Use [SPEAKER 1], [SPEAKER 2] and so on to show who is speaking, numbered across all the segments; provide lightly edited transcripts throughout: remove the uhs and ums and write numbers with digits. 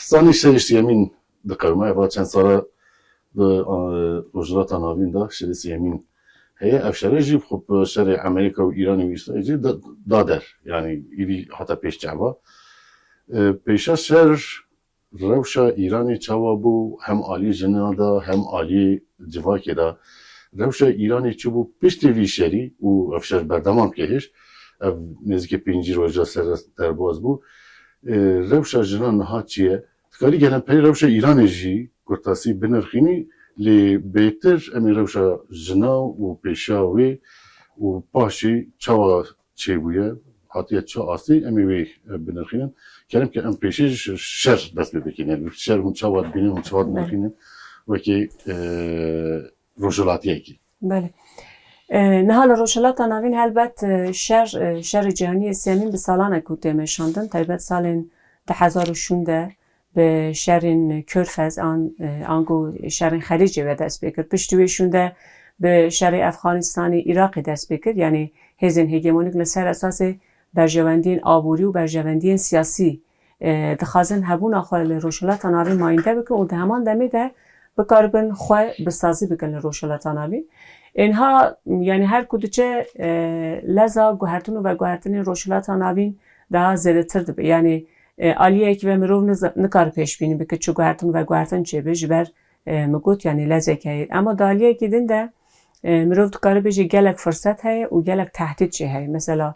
[SPEAKER 1] زانی شریش یمین دقرمه و چند ساله روجرات ناوین دا شریش یمین هي افشاره جيب خب شر امریکا و ایران و اسرائیل جيب دادر يعني ایلی حتی پیش جعبه پیشا شر روشا ایرانی چوا بو هم عالی جنادا هم عالی جواکی دا روشا ایرانی چو بو پشت وی شری و افشار بردمان کهش نزدیک 5 روزا سر در باز بو روشا جنان نها چیه تکاری گلن پی روشا ایرانی جی گرتاسی بنرخینی لی بهتر امی روشا جنا و پیشاوی و پاشی چوا چه بویه حتی چه آسی امی وی بنرخینن کردم که ام پیشش شر دست بکنن شر اون چواد بینن اون چواد نرخینن و که روشلاتیه کی
[SPEAKER 2] بله نهال روشلات ناوین هلبت شر جهانی سیمین به سالانه کوته مشاندن تایبت سالن 2016 به شرین کرفز آنگو شرین خلیجی و دست بکرد پشتویشونده به شر افغانستانی ایراقی دست بکرد یعنی هزین هگمونیک لسر اساس برجواندین آبوری و برجواندین سیاسی دخوازن هبون آخوال روشلات ناوین ماینده بکن و ده همان دمیده بکاربن خواه بسازی بکن روشلات ناوین اینها یعنی هر کدوچه لذا گوهرتون و گوهرتون روشلات ناوین daha زیادتر دبه یعنی آلیه که مرو نکار پیش بینی بکه چو گوهرتون و گوهرتون چه بج بر مگوت یعنی لذه که اما دالیه که دنده مرو تکار بجی گلک فرصت هی و گلک تهدید چه هی مثلا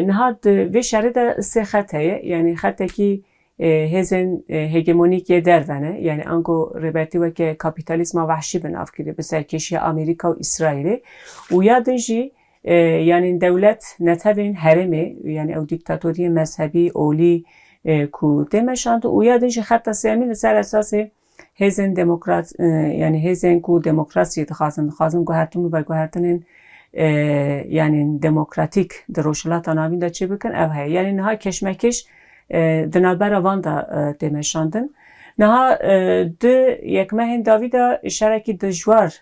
[SPEAKER 2] نهاد وی شرط سه خط هی یعنی خطی که هزن هگمونیک درونه یعنی آنگو ربطی و که کاپیتالیسم وحشی بناف کرده به سرکشی آمریکا و اسرائیل و یادنجی یعنی دولت نتوین هرمه یعنی او دیکتاتوری مذهبی اولی کو دمشاند و یادنجی خط سیامی سر اساس هزن دموکرات یعنی هزن کو دموکراسی خواستن گوهرتون و گوهرتن یعنی دموکراتیک دروشلات ناوین دا چه بکن او هی یعنی نها کشمکش دنابر وان دا دمشاندن نها یک مهن داویدا شرکی دجوار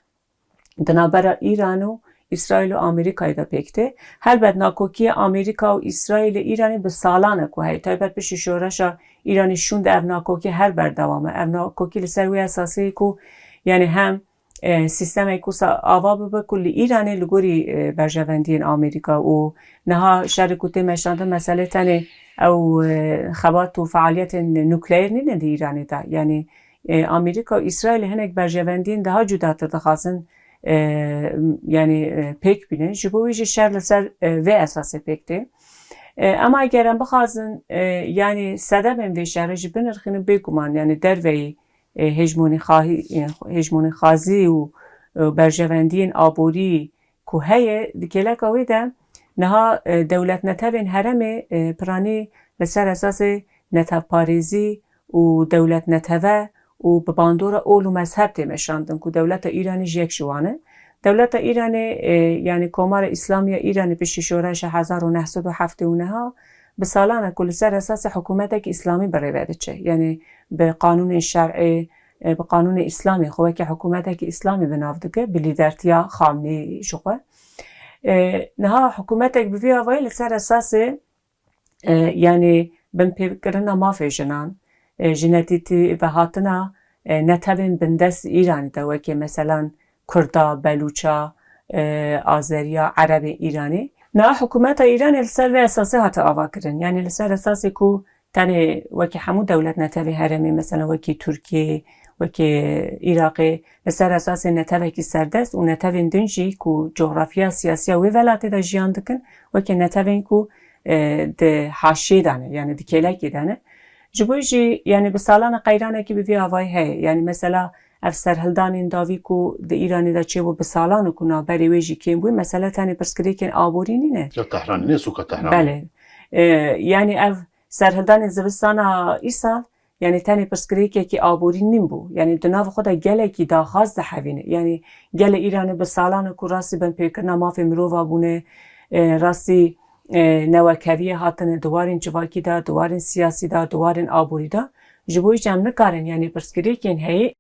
[SPEAKER 2] دنابر ایران و اسرائیل و آمریکای دا پیکته هر بد ناکوکی آمریکا و اسرائیل ایرانی به سالانه که هی تایبت بشی شورشا ایرانی شوند او ناکوکی هر بر دوامه او ناکوکی لسروی اساسی که یعنی هم سیستم ایکوسا آوا ببه کلی ایرانی لگوری برجواندین آمریکا و نها شرکوتی مشانده مسئله تنه او خبات و فعالیت نوکلیر نینه دی ایرانی دا یعنی آمریکا و اسرائیل هنگ برجواندین ده ها جداتر دخواستن یعنی پیک بینن جبویش شر لسر و اساس پیک ده اما اگرم بخواستن یعنی صدب وی شر جبن رخینه بگمان یعنی در وی هجمونی خازی و برجواندین آبوری که هی دکلک آویده نها دولت نتوین هرم پرانی لسر اساس نتو پاریزی و دولت نتوه و بباندور اول و مذهب تیمشاندن که دولت ایرانی یک جوانه دولت ایرانی یعنی کمار اسلامی ایرانی پیش شورش 1979 به سالانه کل سر اساس حکومت اسلامی برای چه یعنی به قانون شرعی به قانون اسلامی خواه که حکومت اسلامی بنافده به لیدرتیا خامنه‌ای شوه نها حکومت بوی آوای لسر اساس یعنی بن پیکرنا مافی جنان جنتیتی و هاتنا نتوین بندست ایرانی دو که مثلا کردا، بلوچا، آذریا، عرب ایرانی نه حکومت ایرانی لسر اساس هاتا آوا کرن یعنی لسر اساسی که تنه وکی همون دولت نتوی هرمی مثلا وکی ترکیه وکی عراقی لسر اساس نتوی که سردست و نتوین دنجی که جغرافیا سیاسی و ولایت دا جیان دکن وکی نتوین که ده حاشیه دانه یعنی ده کلکی دانه جبویجی یعنی به سالان قیرانه که بوی آوای هی یعنی مثلا افسر هلدان این داوی که ده ایرانی دا چه بو به سالان کنا بری ویجی کم بوی مثلا تانی پرسکری کن آبوری نینه
[SPEAKER 1] یا تهرانی نه سوکا تهرانی
[SPEAKER 2] بله یعنی اف سرهلدان زوستان ایسال یعنی تانی پرسکری که آبوری نیم بو یعنی دناو خود گله کی داخواست ده حوینه یعنی گله ایرانی به سالان که راستی بن پیکرنا مافی مروفا بونه راستی نوکوی هاتن دوارین جواکی دا دوارین سیاسی دا دوارین آبوری دا جبوی جمع نکارن یعنی پرسکری کن هی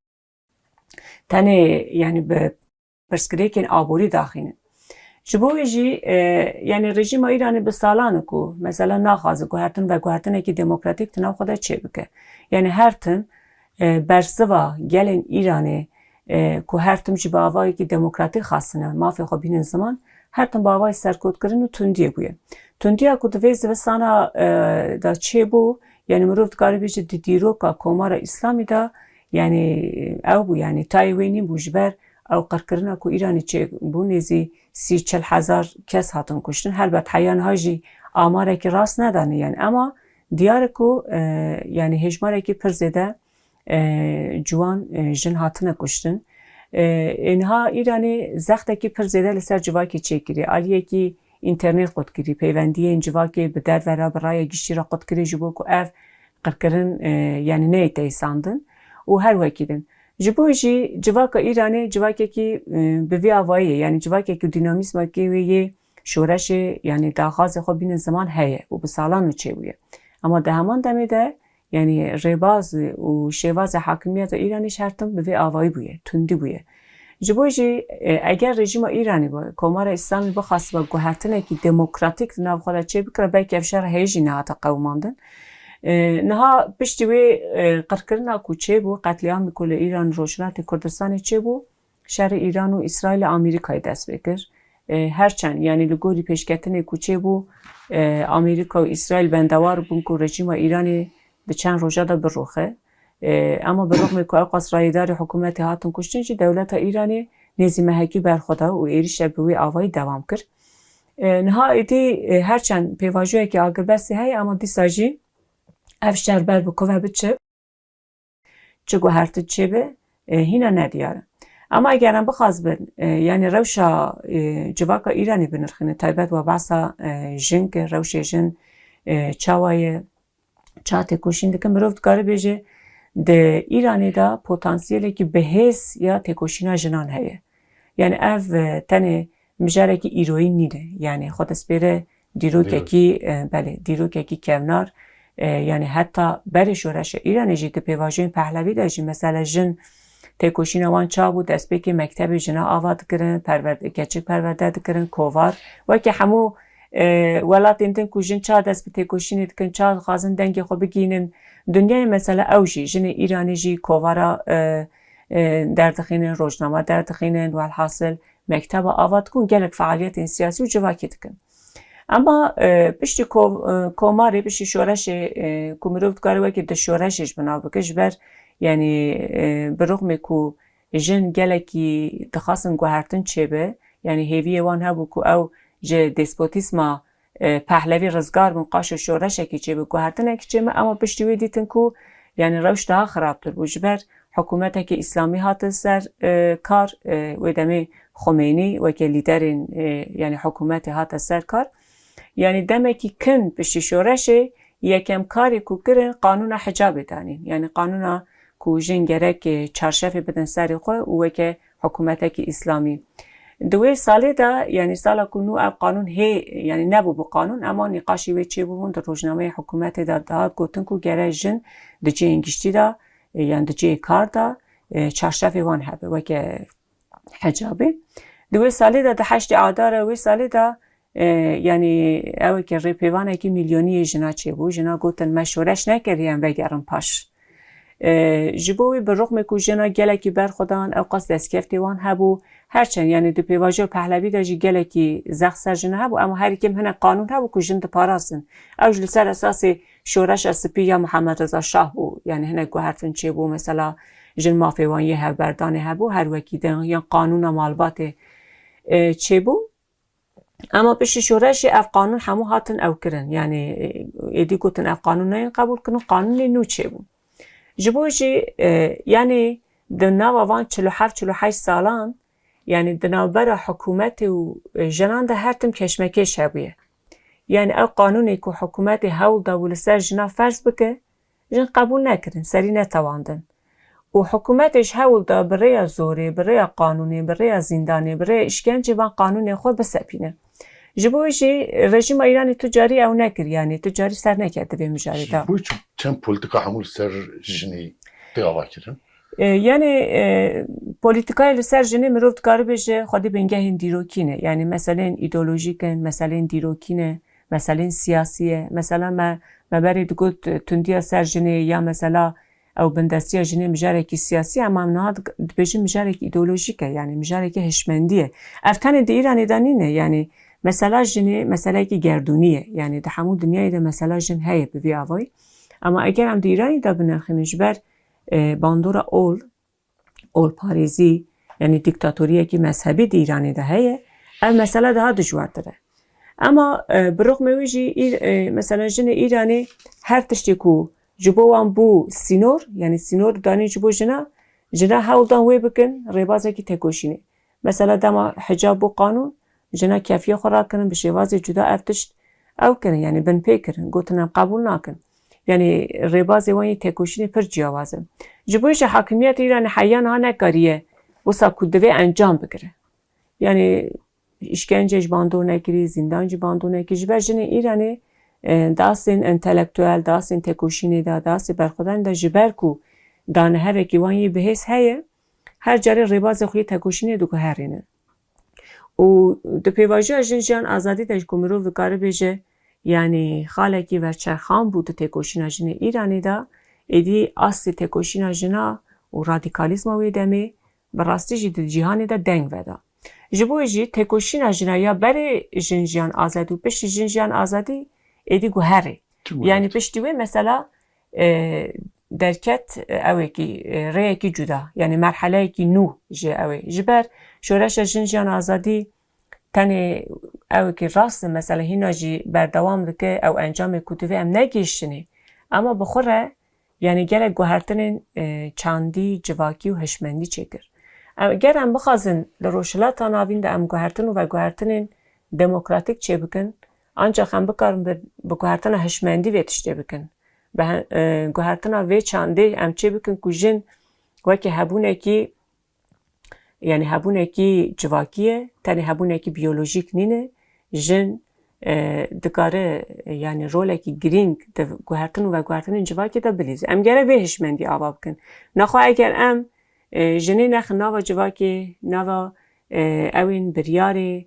[SPEAKER 2] تنه یعنی به پرسکری کن آبوری داخینه جبوی جی یعنی رژیم ایرانی به سالان کو مثلا ناخوازه گوهرتن و گوهرتن که دموکراتیک تنها خدا چه بکه یعنی هر تن برسوا گلن ایرانی که هر تم جی باوایی که دموکراتیک خاصنه مافی خو بینن زمان هر تن باوای سرکوت کردن و تندیه بویه تندیه کو دویز و سانا دا چه بو یعنی مروفت کاری بیچه دیرو که کمار اسلامی دا یعنی او بو یعنی تایوینی بوجبر او قرکرنا کو ایرانی چه بو نیزی 30-40 هزار کس هاتون کشتن هلبت حیان هاجی آماره که راست ندانه یعنی اما دیاره کو یعنی هجماره که پر زده جوان جن هاتون کشتن اینها ایرانی زخته که پر زده لسر جواکی چه کری آلیه که اینترنت قد کری پیوندی این جواکی به در ورا برای گشتی را قد کری جبو کو اف قرکرن یعنی نیتی ساندن و هر وکیدن جبوجی جواک ایرانی جواکی که به وی آوایه یعنی جواکی که دینامیسم که وی شورش یعنی داخاز خو بین زمان هیه و به سالانو چه ویه اما ده همان دمیده یعنی رباز و شواز حاکمیت ایرانی شرطم به وی آوایی بویه تندی بویه جبوجی اگر رژیم ایرانی با کمار اسلامی بخواست با گوهرتنه که دموکراتیک ناو خدا چه بکره بلکه افشار هیجی نه تا قوماندن نها پشتی وی قرکرنا کوچه بو قتلیام کل ایران روشنات کردستان چه بو شهر ایران و اسرائیل آمریکای دست بکر هرچند یعنی لگوری پیشکتن کوچه بو آمریکا و اسرائیل بندوار بون که رژیم ایرانی به چند روزه دا بروخه اما به رغم که اوقاس رایدار حکومت هاتون کشتن چی دولت ایرانی نیزی محکی برخوده و ایریش بوی آوایی دوام کرد نها ایدی هرچند پیواجوه که آگر بستی های اما دی ساجی افشار بر بکوه بچه چه گوهرت چه به هینا ندیاره اما اگرم بخواست بن یعنی روشا جواکا ایرانی بنرخینه تایبت و بحثا جن که روش جن چاوای چاته کوشین دکن بروفت کاره بیجه ده ایرانی دا پوتانسیلی که به حس یا تکوشینا جنان هیه یعنی اف تنه مجاره که ایروین نیده یعنی خود اسپیره دیرو که کمنار یعنی حتی بر شورش ایرانی جی که پیواجوین پهلوی داشتی مثلا جن تکوشین وان چا بود دست که مکتب جنا آواد کرن کچک پرورده کرن کووار و که همو ولات انتن کو جن چا دست به تکوشین کن چا خازن دنگ خو بگینن دنیای مثلا اوجی جن ایرانی جی کووارا در دخینن روزنامه در دخینن و الحاصل مکتب آواد کن گلک فعالیت سیاسی و جواکی دکن اما پشتی کوماری پشتی شورش کومروفت کاری وکی ده شورشش بنا بکش بر یعنی برغم کو جن گلکی دخواستن گوهرتن چه به یعنی هیوی وان هبو کو او جه دسپوتیسما پهلوی رزگار من قاش شورش کی چه به گوهرتن اکی چه اما پشتی وی دیتن کو یعنی روش daha خرابتر بو جبر حکومت که اسلامی هات سر کار و دمی خمینی و که لیدرین یعنی حکومت هات سر کار یعنی دمکی کن پشتی شورشه یکم کاری کو کرن قانون حجاب دانین یعنی قانون کو جن گرک چارشف بدن سری خو و که حکومت که اسلامی دوی ساله دا یعنی سالا کو نو اب قانون هی یعنی نبو بو قانون اما نقاشی و چه بو در روزنامه حکومت دا گوتن کو گره جن د جه انگشتی دا یعنی د جه کار دا چارشف وان هبه و که حجابه دوی ساله دا 8 آذر و ساله دا یعنی اوه که ریپیوانه که میلیونی جنا چه بو جنا گوتن مشورش نکریم بگرم پاش جبوی به رغم که جنا گلکی بر خودان او قصد دستکفتی وان هبو هرچند یعنی دو پیواجه پهلوی دا جی گلکی زخ سر جنا هبو اما هر کم هنه قانون هبو که جن دا پاراسن او جل سر اساس شورش اسپی یا محمد رضا شاه بو یعنی هنه گوهرتن چه بو مثلا جن مافیوان یه هر بردانه هبو هر وکی دا یا قانون مالبات چه بو اما بشی شورش اف قانون همو هاتن او کرن یعنی ایدی گوتن اف قانون نین قبول کنن قانون نو چه بو جبوجی یعنی دناو وان 47-48 سالان یعنی دناو برا حکومت و جنان ده هر تم کشمکش هبویه یعنی او قانونی که حکومت هول دا ولسر جنا فرض بکه جن قبول نکرن سری نتواندن و حکومتش هول دا برای زوری برای قانونی برای زندانی برای اشکنجه وان قانون خود بسپینه جبویشی رژیم ایرانی تجاری او نکر یعنی تجاری سر نکرده به مجاری دا
[SPEAKER 1] جبوی چند پولیتیکا همول سر جنی دیاوا کرن؟
[SPEAKER 2] یعنی پولیتیکای لسر جنه مرو دکاره بشه خودی بنگه دیروکینه، یعنی مثلا ایدئولوژیکن، مثلا دیروکینه، مثلا سیاسیه، مثلا ما برید گفت تندیا سر جنه یا مثلا او بندستی جنه مجاره کی سیاسی اما نه بشه مجاره کی ایدئولوژیکه، یعنی مجاره کی هشمندیه. افتن دی ایرانی دانینه، یعنی مثلا جنه مثلا کی گردونیه، یعنی ده همون دنیای ده مثلا جن هی به وی اوای. اما اگر هم دی ایرانی دا بنرخینش بر باندورا اول پاریزی، یعنی دیکتاتوریه کی مذهبی دی ایرانی ده هیه، اما مثلا ده ها دجوار داره. اما برغم ویجی مثلا جن ایرانی هر تشتی کو جبوان بو سینور، یعنی سینور دانی جبو جنا هاول دان وی بکن ریبازه کی تکوشینه. مثلا دما حجاب بو قانون جنا کافیه خورا کنن به شوازی جدا ارتشت او کنن، یعنی بن پیکرن گوتنم قبول ناکن، یعنی ریبازی وانی تکوشینه پر جیاوازه. جبویش حاکمیت ایران حیان ها نکاریه وسا کدوه انجام بگیره، یعنی işkence bandor nekiri, zindancı bandor nekiri. Jiber İran'ı dasin entelektüel, dasin tekoşini da, dasin berxudan da jiber ku dan her ki vani behes heye, her cari ribaz xuyi tekoşini du ku herine. O de pevaji jinjan azadi da kumiro vikare beje, yani xaleki verçerxan bu de tekoşina jine İran'ı da edi asli tekoşina jina o radikalizma ve demi berasti jid cihanı da deng veda. جبویی تکوشین اجنا یا بری جنجان آزادی و پشت جنجان آزادی ایدی گوهره، یعنی پشتی و مثلا درکت اوه کی ریه کی جدا، یعنی مرحله کی نو جه اوه جبر شورش جنجان آزادی تنه اوه کی راست مثلا هینا جی بردوام دکه او انجام کتوه ام نگیشتنه، اما بخوره یعنی گله گوهرتنین چاندی جواکی و هشمندی چکر. اگر هم بخوازن لروشلات ناوین ده ام گوهرتن و گوهرتنین دموکراتیک چه بکن، آنجا هم بکارم به گوهرتن هشمندی ویتشته بکن، به گوهرتن وی چانده ام چه بکن که جن وکی هبونه کی، یعنی هبونه کی جواکیه، تنی هبونه کی بیولوژیک نینه، جن دکاره یعنی روله کی گرینگ ده گوهرتن و گوهرتنین جواکی ده بلیزه. ام گره وی هشمندی آوا بکن، نخواه اگر ام جنی نخ نوا جواکی نوا اوین بریاری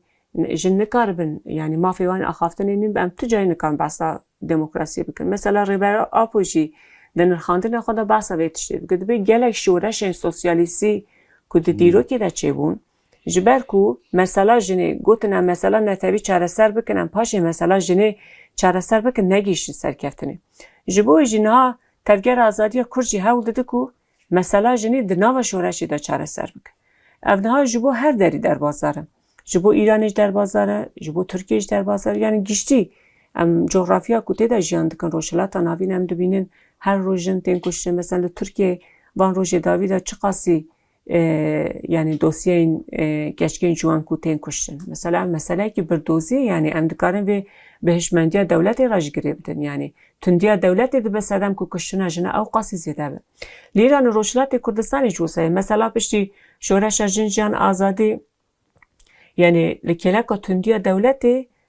[SPEAKER 2] جن نکاربن، یعنی ما فیوان آخافتنی نیم ام تو جای نکارم بحثا دموکراسی بکن. مثلا ریبر آپوشی دنر خاندن خدا بحثا ویتشتی بکن بی گلک شورش سوسیالیسی کد دیرو که ده چه بون جبر کو مثلا جنی گوتنم مثلا نتوی چاره سر بکنم پاشه مثلا جنی چاره سر بکن نگیشتی سر کفتنی جبوی جنها تفگر آزادی کرجی هاول دده کو مثلا جنی دناو شورشی دا چاره سر بکن. افنها جبو هر دری در بازاره، جبو ایرانش در بازاره، جبو ترکیش در بازاره، یعنی گشتی ام جغرافیا کتی دا جیان دکن روشلات ناوین هم دبینن هر روژن تین کشته. مثلا ترکیه وان روژ داوی دا چه قاسی یعنی دوسیه این گشکین جوان کتین کشتن. مثلا که بردوزی یعنی ام دکارن به هشمندیا دولت راج گرفتن، یعنی تندیا دولت ده بسادم که کشتن جنا او قاسی زیاده به. لیران روشلات کردستانی جوسه مثلا پشتی شورش جنجان آزادی، یعنی لکیلا که تندیا دولت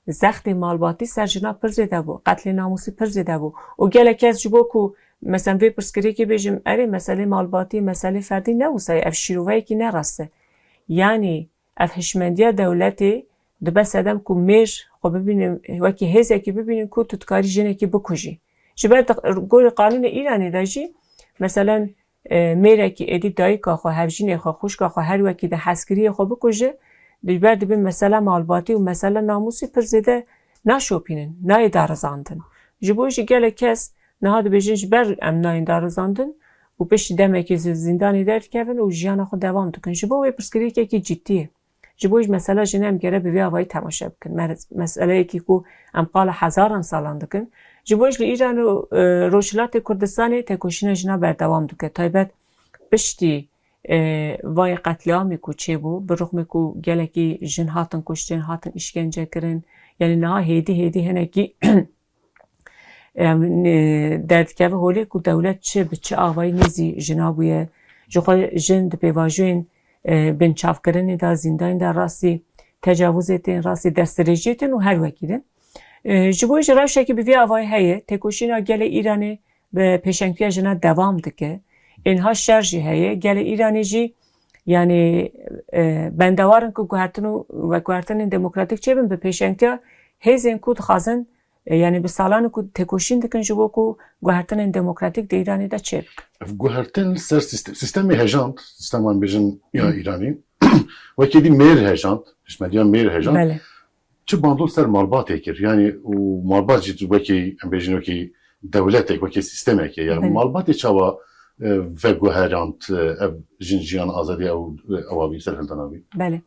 [SPEAKER 2] زخت مالباتی سر جنا پر زیاده بو، قتل ناموسی پر زیاده بو. و گله کس جبو کو مثلا وی پرسکری که بجم اره مسئله مالباتی مسئله فردی نوسه اف شیروایی که نرسته، یعنی اف هشمندیا دولتی ده بس ادم کو میر خو ببینیم وکی هزه که ببینیم کو تودکاری جنه که بکجی جبر گول قانون ایرانی داجی مثلا میره که ادی دایی که خو هفجین خو خوش که خو هر وکی ده حسکری خو بکجه دیگر دبیم مثلا مالباتی و مثلا ناموسی پر زده نشوپینن نای دارزاندن جبویش گله کس نهاد بجنش بر ام نای دارزاندن و پیش دمه که زندانی درد کردن و جیان خود دوام دکن جبوی پرسکری که جدیه جبویش مثلا جنم گره به ویاوی تماشا بکن مسئله که کو ام قال هزاران سالان دکن جبویش لی ایران و روشلات کردستانی تکوشین جنا بردوام دکن تایبت پشتی وای قتلامی کو چه بو برغم کو گله که جن هاتن کشتن هاتن اشکنجه کرن یعنی نه هیدی هنه کی درد که هولی کو دولت چه به چه آوای نیزی جنابویه جوخه جن ده پیواجوین بین چاف کردن دا زندان دا راستی تجاوزتین راستی دسترجیتین و هر وکیدن جبویش روشه که بیوی آوای هیه تکوشینا گل ایرانی به پیشنگی جنا دوام دکه اینها شر جی هیه گل ایرانی جی یعنی بندوارن که گوهرتن دموکراتیک چه بین به پیشنگتیا هیزین کود خازن یعنی به سالان کود تکوشین دکن جبو که گوهرتن دموکراتیک ده ایرانی ده چه بکن
[SPEAKER 1] گوهرتن سر سیستمی هجاند سیستمان بیجن یا ایرانی وکی دی میر هجاند هشمدیان میر هجاند
[SPEAKER 2] بله
[SPEAKER 1] چه باندول سر مالبات اکر یعنی و مالبات جی وکی ام بیجن وکی دولت وکی سیستم اکر یعنی مالبات چاوا و گوهراند جنجیان آزادی او اوابی سر هنداناوی
[SPEAKER 2] بله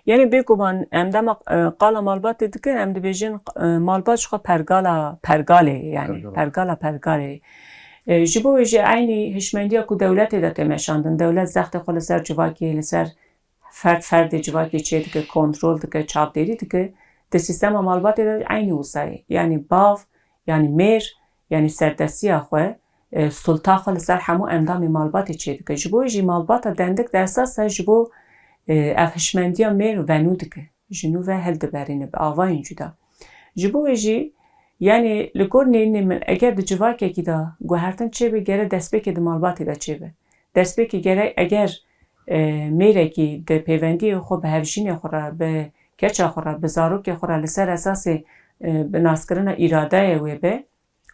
[SPEAKER 2] یعنی بگوان امدام قال مالبات دکن امد بیجن مالبات شخوا پرگاله یعنی پرگاله جبو ویجی عینی هشمندیا که دولت دا تمشاندن دولت زخت خول سر جواکی لسر فرد جواکی چه دکه کنترول دکه چابداری دکه ده سیستم مالبات دا عینی وسای یعنی باف یعنی میر یعنی سردستی خواه سلطا خول سر همو اندام مالبات چه دکه جبو ویجی مالبات دندک در اساس جبو افهشمندیا میر ونو دکه جنو و هل دبرینه به آوا اینجودا جبو ویجی یعنی لکور نینی من اگر د جواکی که دا گوهرتن چه به گره دست بکی د مالباتی دا چه به دست بکی گره اگر میره که د پیوندی خو به هفشین خورا به کچا خورا به زاروک خورا لسر اساس به ناسکرن اراده وی به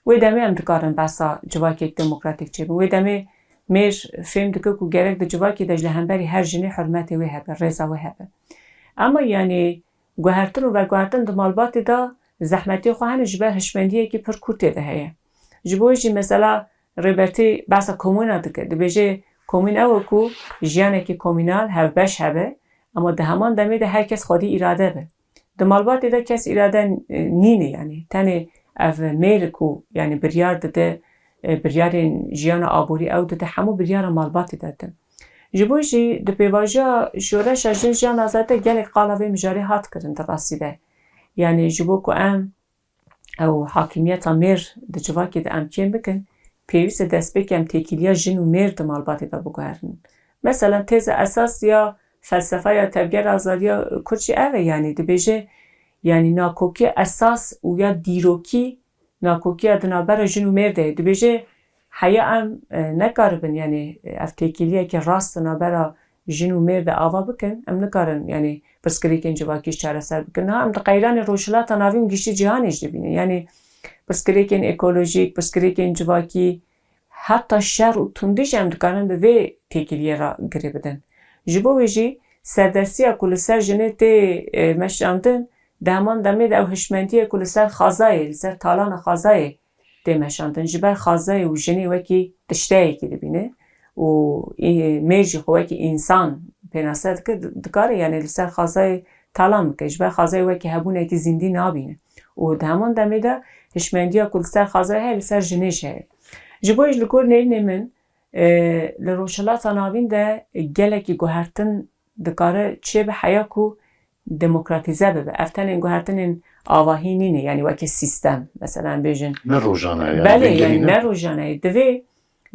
[SPEAKER 2] وی دمی هم دکارن بسا جواکی دموکراتیک چه به وی دمی میر فهم دکه که گره د جواکی دا جلهنبری هر جنی حرمتی وی هبه رضا وی هبه اما یعنی گوهرتن و گوهرتن د مالباتی دا زحمتی خواهن جبه هشمندیه که پر کورته ده هیه جبویجی مثلا ریبرتی بحثا کومونا دکه ده بیجه کومین او کو جیانه که کومینال هف بش هبه اما ده همان دمه ده هر کس خودی اراده به ده مالبات ده کس اراده نینه یعنی تنه اف میر کو یعنی بریار ده بریار جیان آبوری او ده همو بریار مالبات ده جبویجی ده پیواجا شورش جن جیان آزاده گلک قالاوی مجاری هات کرن در راسیده یعنی جبو که ام او حاکمیت میر د جواکی د ام کیم بکن پیویس دست بکم تکیلیا جن و میر د مالباتی دا بگوهرن مثلا تیز اساس یا فلسفه یا تبگر آزادی یا کرچی اوه یعنی دی بیجه یعنی ناکوکی اساس و یا دیروکی ناکوکی ادنابر جن و میر ده دی بیجه حیا ام نکاربن یعنی اف تکیلیا که راست نابر جن و میر ده آوا بکن ام نکارن یعنی پرسکریکن جواکیش چاره سر بکن نه ام قیران روشلات ناویم گیشتی جهانیش دبینه یعنی پرسکریکن اکولوژیک پرسکریکن جواکی حتی شر و تندیش ام دکارن به وی تکیلیه را گری بدن جبو ویجی سردستی کل سر جنه تی مشاندن دهمان دمید او هشمندی کل سر خازای سر تالان خازای تی مشاندن جبر خازای و جنه وکی تشتایی که دبینه و میجی خواه که انسان پیناسد که دکاره یعنی لسر خازای تالان بکش بر خازای وکی هبونه که زندی نابینه و دهمان دمیده هشمندی ها کل سر خازای های لسر جنش های جبایش لکور نینه من لروشلات نابین ده گله که گوهرتن دکاره چه به حیا کو دموکراتیزه ببه افتن این گوهرتن این آواهی نینه یعنی وکی سیستم مثلا بیجن
[SPEAKER 1] نه روزانه
[SPEAKER 2] بله یعنی نه روزانه دوی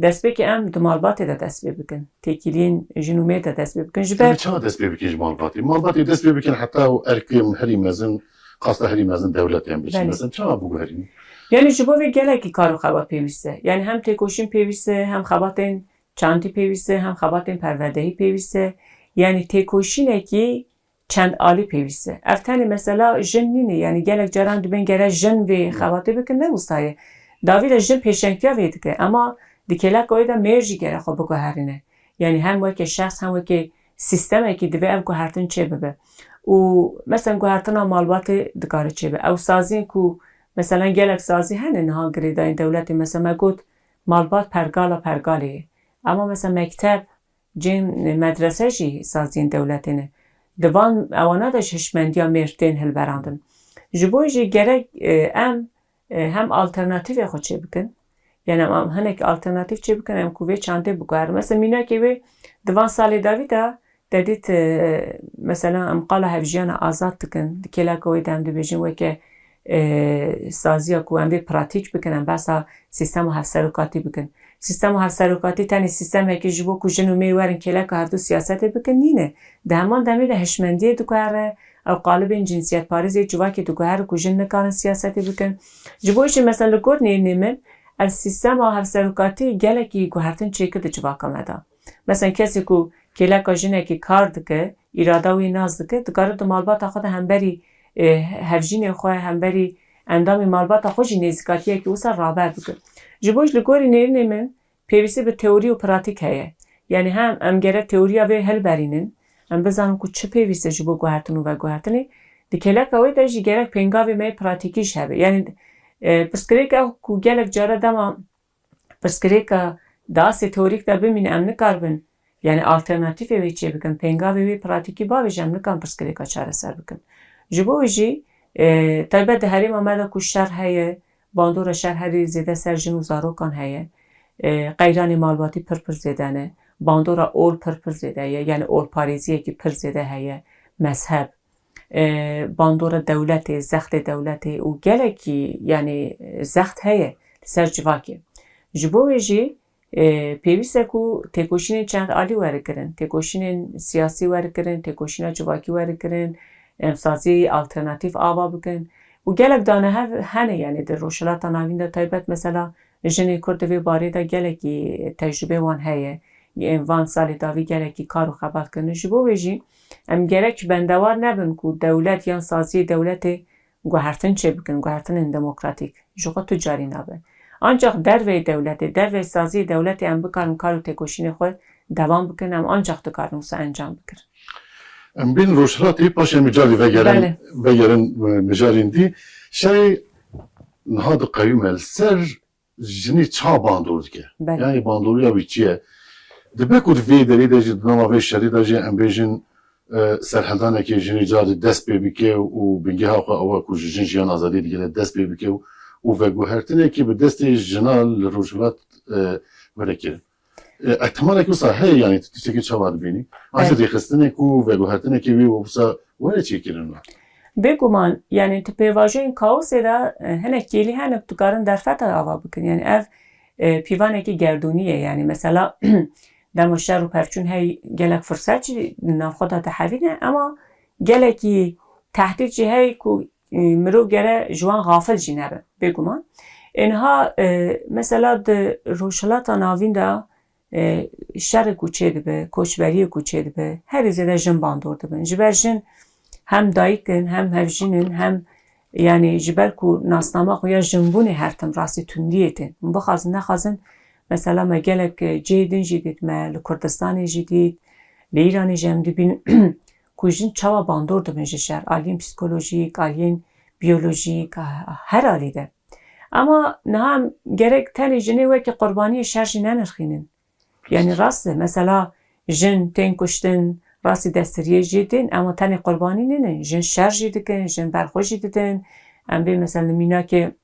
[SPEAKER 2] دست بکی ام دمالباتی دا دست بکن تکیلین جنومی دا دست بکن جبر
[SPEAKER 1] چه دست بکن مالباتی دست بکن حتی ارکیم هری مزن قصد هری مزن دولتی هم بچین مزن چه بگو هریم
[SPEAKER 2] یعنی جبوی گله کی کارو خبات پیوسته یعنی هم تکوشین پیوسته هم خباتین چانتی پیوسته هم خباتین پروردهی پیوسته یعنی تکوشینه کی چند عالی پیوسته افتانی مثلا جن نینه یعنی گلک جران دبین گره جن و خواته بکن نموستایه داوید جن پیشنگتیا وید که اما دیکلا کویدا مرجی گره خو بگو هرینه یعنی هم وکی شخص هم وکی سیستمه که دوی ام گوهرتن چه ببه و مثلا گوهرتن مالبات دکاره چه ببه او سازی کو مثلا گلک سازی هنه نها گریده این دولتی مثلا ما گود مالبات پرگالیه اما مثلا مکتب جن مدرسه جی سازی این دولتی نه دوان اوانا داش هشمندی ها مرتین هل براندن جبوی جی گره ام هم آلترناتیو خود چه بکن یعنی هم هنک آلترناتیو چه بکن هم کوی چانده بگوهر مثلا مینا که وی دوان سالی داویده دادیت مثلا ام قالا هفجیان آزاد تکن دکیلا کوی دم دو بیجن وی که سازیا کو هم وی پراتیک بکنن بسا سیستم و هفسروکاتی بکن سیستم و هفسروکاتی تانی سیستم هکی جبو کو جنو میوارن کلا که هر دو سیاست بکن نینه ده همان دمی ده هشمندی دکوهره او قالب این جنسیت پاریزی جوا که دکوهره کو جن نکارن سیاستی بکن جبویش مثلا لگور نیمن از سیستم ها هفسروکاتی گلکی گوهرتن چه کده جواکا مدا. مثلا کسی که کلک جنه که کار دکه اراده وی ناز دکه دکاره دو مالبات خود هم بری هفجین خواه هم بری اندام مالبات خوشی نیزکاتیه که اوسا رابر بکن. جبوش لگوری نیرنه من پیویسی به تئوری و پراتیک هیه. یعنی هم گره تئوری اوی هل برینن هم بزنم که چه پیویسته جبو گوهرتنو و گوهرتنی دی کلک اوی داشتی گرک پینگاوی می پراتیکیش هبه. یعنی پرسکریکا که گلک جاره دما پرسکریکا داسی تئوریک دا بمینه ام نکاربن یعنی آلترناتیفی وی چه بکن پینگاوی وی پراتیکی باویش ام نکان پرسکریکا چاره سر بکن. جبویجی طیبت هریم آمده که شهر هیه باندور شهر هری زیده سر جنو زاروکان هیه غیران مالباتی پر زیدنه باندورا اول پر زیده یعنی اول پاریزیه که پر زیده هیه مذهب باندورا دولت زخت دولت و گلکی یعنی زخت هیه سر جواکی جبویجی پیوسته که تکوشین چند آلی وره کرن تکوشین سیاسی وره کرن تکوشین جواکی وره کرن امسازی آلترناتیف آوا بکن و گلک دانه هنه یعنی در روشلات ناوین دا طیبت مثلا جنی کردوی باری دا گلکی تجربه وان هیه وان سالی داوی گلکی کارو خبات کنه جبو بجی ام گلک بندوار نبن که دولت یا سازی دولت گوهرتن چه بکن گوهرتن دموکراتیک جوغا تجاری نبن آنچاق دروی دولت دروی سازی دولت ام بکارم کارو تکوشین خود دوام بکنم آنچاق تو کارو سا انجام بکن
[SPEAKER 1] ام بین روشلاتی پاشه مجاری وگرن مجارین دی شای نهاد قیوم السر جنی چا باندور که یعنی باندوری ها چیه دبه کود وی داری داشتی دنما وی شری داشتی ام بیشن سرحدانه که جنی جاری دست بی بکه و بینگه ها خواه که جن جیان آزادی دیگه دست بی بکه و وگو هرتنه که به دست جنال روشلات ورکه احتمالا که وسا هی یعنی تیشه که چه باید بینی آنچه ریخستنه که وگو هرتنه که وی وسا وره چی کرن
[SPEAKER 2] بگو من یعنی تو پیواجه این کاوسه دا هنک گیلی هنک تو کارن در فتح آوا بکن یعنی اف پیوانه که گردونیه یعنی مثلا در مشتر و پرچون هی گلک فرصت چی ناف خدا تحویله اما گلکی تحتیل چی هی که مرو گره جوان غافل جی نبه بگو من اینها مثلا در روشلات ناوین دا شر کوچه دبه کوچبری کوچه دبه هر زیده جن باندور دبه جبر جن هم دایکن هم هفجینن هم یعنی جبر کو ناسنامه خویا جنبونه هر تم راستی تندیتن من بخوازن نخوازن مثلا ما گلک جیدن جدید ما لکردستان جدید لیران جمدی بین کوجین چوا باندور دبن جشر آلین پسیکولوژیک آلین بیولوژیک هر آلیده اما نه هم گرک تنی جنه وکی قربانی شرجی ننرخینن یعنی راسته مثلا جن تین کشتن راستی دستریه جیدن اما تنی قربانی نینه جن شرجی دکن جن برخوشی ددن ام بی مثلا مینا که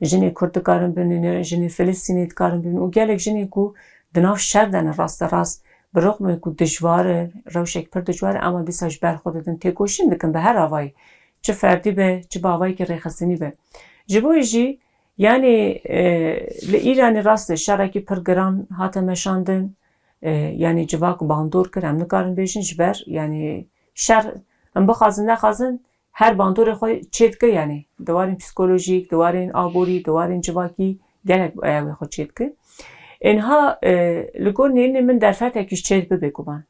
[SPEAKER 2] جنی کرد کارن بینن جنی فلسطینی کارن بینن و گلک جنی کو دناف شر دن راست برغم که دشواره روشک پر دشواره اما بیساش برخود دن تکوشین دکن به هر آوایی چه فردی به چه با آوایی که ریخستنی به جبوی جی یعنی ایرانی راست شرکی پرگران هاته مشاندن یعنی جواک باندور کرم نکارن بیشن جبر یعنی شر ام بخوازن نخوازن هر باندور خوی چید که یعنی دوارین پسیکولوژیک دوارین آبوری دوارین جواکی گلک ایوی خود چید که اینها لگور نینی من در فتح اکیش چید بگو من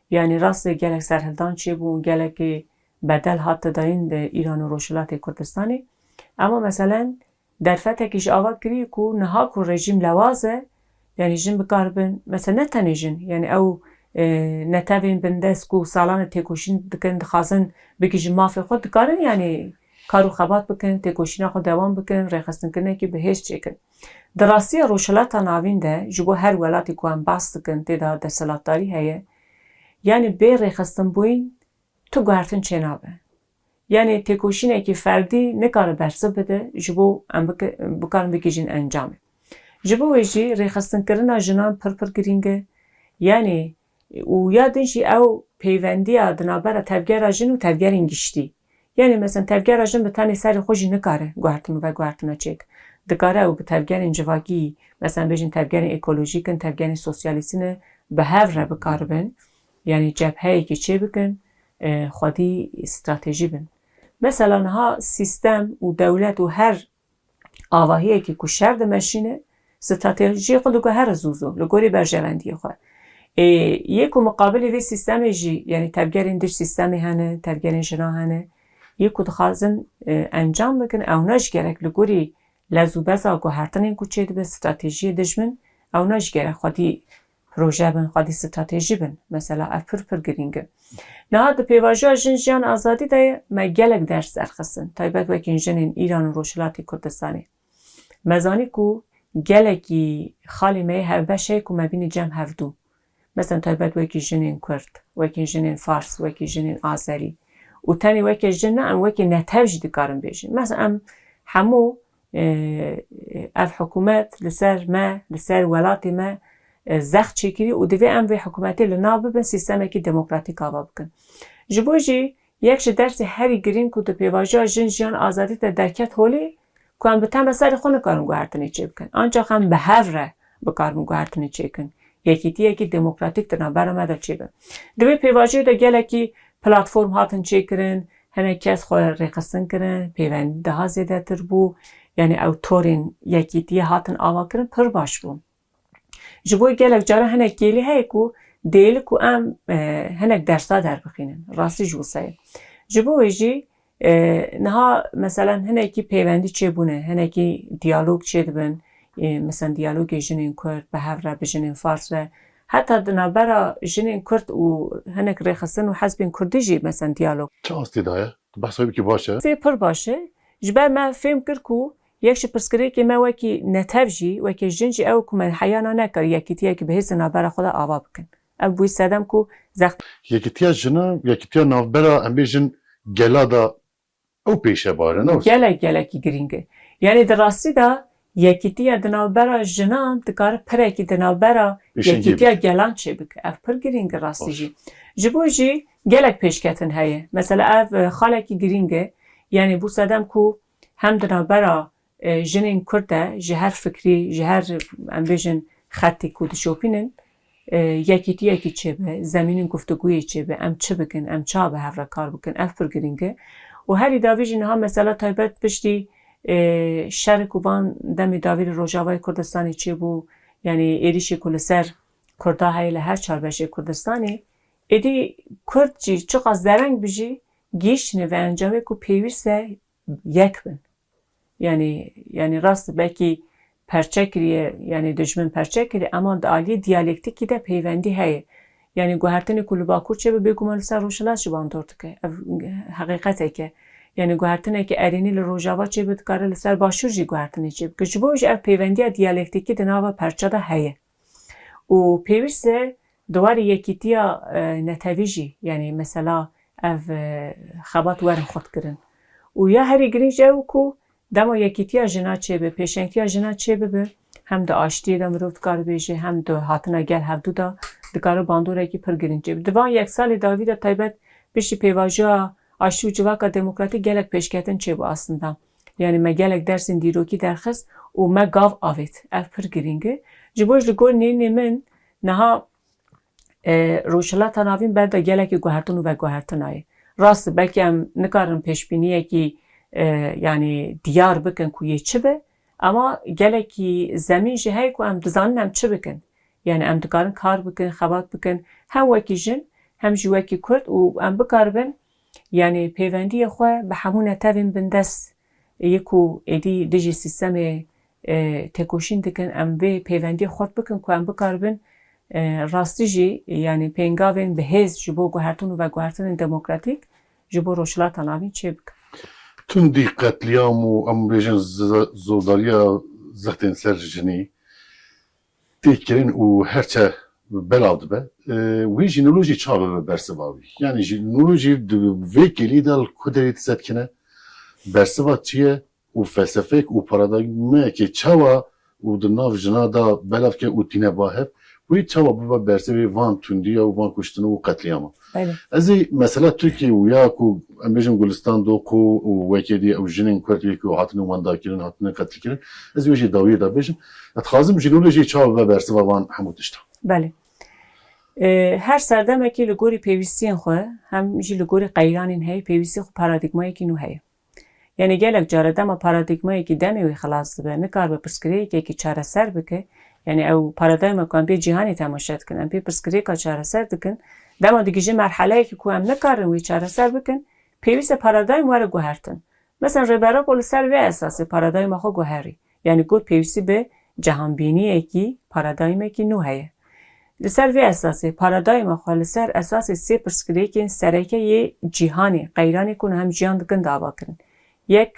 [SPEAKER 2] یعنی راست گلک سرحلدان چی بون گلک بدل هات داین ده ایران و روشلات کردستانی اما مثلا در فتح کش آوا کری که نها که رژیم لوازه یعنی جن بکاربن مثلا نتنی جن یعنی او نتوین بندست که سالان تکوشین دکن دخوازن بکیجن مافی خود دکارن یعنی کارو خبات بکن تکوشین خود دوام بکن ریخستن کنه که به هیچ چکن دراستی روشلات ناوین ده جبو هر ولاتی که هم باست دکن تیدا در سلاتداری هیه یعنی به ریخستن بوین تو گوهرتن چه نابه یعنی تکوشینه که فردی نکاره برسه بده جبو بکارن بکیجین انجامه جبو ویجی ریخستن کرنا جنان پر گرینگه یعنی و یادنشی او پیوندی دنابره تبگر جن و تبگر انگشتی یعنی مثلا تبگر جن به تانی سر خوشی نکاره گوهرتن و گوهرتن چک دکاره او به تبگر انجواگی مثلا بجین تبگر اکولوژیکن تبگر سوسیالیسین به هفره بکاربن یعنی جبهه‌ای که چه بکن خودی استراتژی بن مثلا ها سیستم و دولت و هر آواهیه که کو شر دمشینه استراتژی خود لگو هر زوزو لگوری برجواندی خود یکو مقابل وی سیستم جی یعنی تبگرین دش سیستمی هنه تبگرین جنا هنه یکو دخوازن انجام بکن اوناش گرک لگوری لزوبزا گو هرتنین کو چید به استراتژی دشمن اوناش گرک خودی پروژه بن خودی استراتژی بن مثلا اف پر گرینگه نه د پیواژا جنجان آزادی ده ما گلک درس ارخصن تایبت وکین جنین ایران و روشلاتی کردستانی مزانی کو گلکی خالی می هر بشه کو مبینی جمع هفدو مثلا تایبت وکی جنین کرد وکی جنین فارس وکی جنین آذری و تانی وکی جنه ام وکی نتوج دکارم بیشین مثلا ام همو اف حکومت لسر ولاتی ما زخ چیکری و دوی ام وی حکومتی لناب ببن سیستمی که دموکراتیک آوا بکن جبوجی یکش درس هری گرین که دو پیواجه جنجیان آزادی تا درکت هولی که هم بتن بسر خونه کارم گوهرتنی چه بکن آنچه هم به هفره بکارم گوهرتنی چه کن یکی دموکراتیک تا برامده چه بکن دوی پیواجه دا گله که پلاتفورم هاتن چه کرن همه کس خواه رقصن کرن پیونده ها زیده تر بو یعنی اوتورین یکی هاتن آوا کرن پر باش بو جبوی گلک جاره هنک گیلی هی کو دیل کو ام هنک درسا در بخینن راستی جوسه جبوی جی نها مثلا هنکی پیوندی چه بونه هنکی دیالوگ چه دبن مثلا دیالوگ جنین کرد به هفره به جنین فارس ره حتی دنابرا جنین کرد و هنک ریخستن و حزبین کردی جی مثلا دیالوگ
[SPEAKER 1] چه آستی دایه؟ بحث هایی که باشه؟
[SPEAKER 2] سی پر باشه جبر ما فهم کرد کو یکش پرسکری که ما وکی نتوجی وکی جنجی او که من حیانا نکر یکی تیه که به حس نابرا خدا آوا بکن ام بوی سدم که زخت
[SPEAKER 1] یکی تیه جنه یکی تیه نافبرا ام بیجن گلا دا او پیشه باره نوست؟
[SPEAKER 2] گله کی گرینگه یعنی در راستی دا یکی تیه دنابرا جنان دکار پره که دنابرا یکی تیه گلان چه بکن اف پر گرینگه راستی جی جبو جی گلک پیشکتن هایه مثلا اف خاله کی گرینگه یعنی بو سدم که هم دنابرا جنین کرده جهر فکری جهر ام بیجن خطی کود شوپینن یکی چه به زمینین گفتگویی چه به ام چه بکن ام چا به هفره کار بکن اف پر گرینگه و هری داویجین ها مثلا تایبت پشتی شرک و بان دمی داویر روجاوای کردستانی چه بو یعنی ایریشی کل سر کرده های لهر چار بشه کردستانی ایدی کرد جی چقدر زرنگ بجی گیشنه و انجامه که پیویسته یک بن یعنی راست بکی پرچکریه یعنی دشمن پرچکریه اما دالی دیالکتیکی ده پیوندی هایه یعنی گوهرتنی کلو باکور چه بگو مال سر روشلات شو باندورد که حقیقته که یعنی گوهرتنی که ارینی لروجاوا چه بود کاره لسر باشور جی گوهرتنی چه که جبوش اف پیوندی دیالکتیکی ده ناوا پرچه ده هایه و پیوسته دوار یکیتیا نتویجی یعنی مثلا اف خبات ورن خود کرن و یا هری گرینج او کو دما یکیتیا جنا چه به پیشنگتیا جنا چه به هم د آشتی دم روت کار بیشه هم د هاتنا گل هفدو دا دکارو باندوره کی پر گرینج دوان یک سال داوید تایبت پیش پیواژا آشتی و جواکا دموکراتی گلک پیشکتن چه با aslında yani me gelek dersin diroki derxis و me gav avit ev پر گرینگه جبوج لگور نینی من نها روشلات ناوین برده گلک گوهرتن و گوهرتن آیه راست بلکه هم نکارم پیشبینیه که yani diyar bıkın kuye çibe ama geleki zemin jihey ku em dizanin em çi bıkın yani em dikarin kar bıkın xebat bıkın hem wekî jin hem jî wekî kurd û em bikaribin yani pêvendiyê xwe bi hemû netevên bin dest yekû êdî dijî sîstemê têkoşîn dikin em vê pêvendiyê xwed bıkın ku em bikaribin rastî jî yani pêngavên bihêz ji bo guhertin û veguhertinên demokratîk ji bo rojhilata navîn çê bikin
[SPEAKER 1] تندی قتلیام و ام بیجن زودالیا زختین سر جنی تیکرین و هرچه بلاود به وی جنولوژی چابه به برسواوی یعنی جنولوژی ویکلی دل کدریت زد کنه برسوا چیه و فلسفه و پارادایمه که چاوا و دناف جنا دا بلاف که او تینه باهب وی چاوا ببا برسوی وان تندیا و وان کشتنو و قتلیاما ازی مثلا ترکیه و یا کو ام بیجن گلستان دو کو و وکیدی او جنین کردی که هاتنو ماندا کردن هاتنو قتل کردن از ویجی داوی دا بیجن اتخازم جنولوژی چاوا به برسوا وان همودشتا
[SPEAKER 2] بله هر سردمه که لگوری پیوستین خواه هم جی لگوری قیرانین هی پیوستی خو پارادیگمایی که نو هی یعنی گلک جاره دما پارادیگمایی که دمی وی خلاص به نکار به پرسکری که چاره سر بکه یعنی او پارادایم کن به جهانی تماشات کنن به پرسکری که چاره سر دکن دما دیگه مرحله که کوام نکار وی چاره سر بکن پیوست پارادایم وره گوهرتن مثلا ریبرا پول سر و اساس پارادایم خو گوهری یعنی گود پیوستی به جهان بینی کی پارادایم کی نوعه لسر و اساس پارادایم خو لسر اساس سی پرسکری که سرکه یه جهانی غیرانی کن هم جهان دکن دعوا کن یک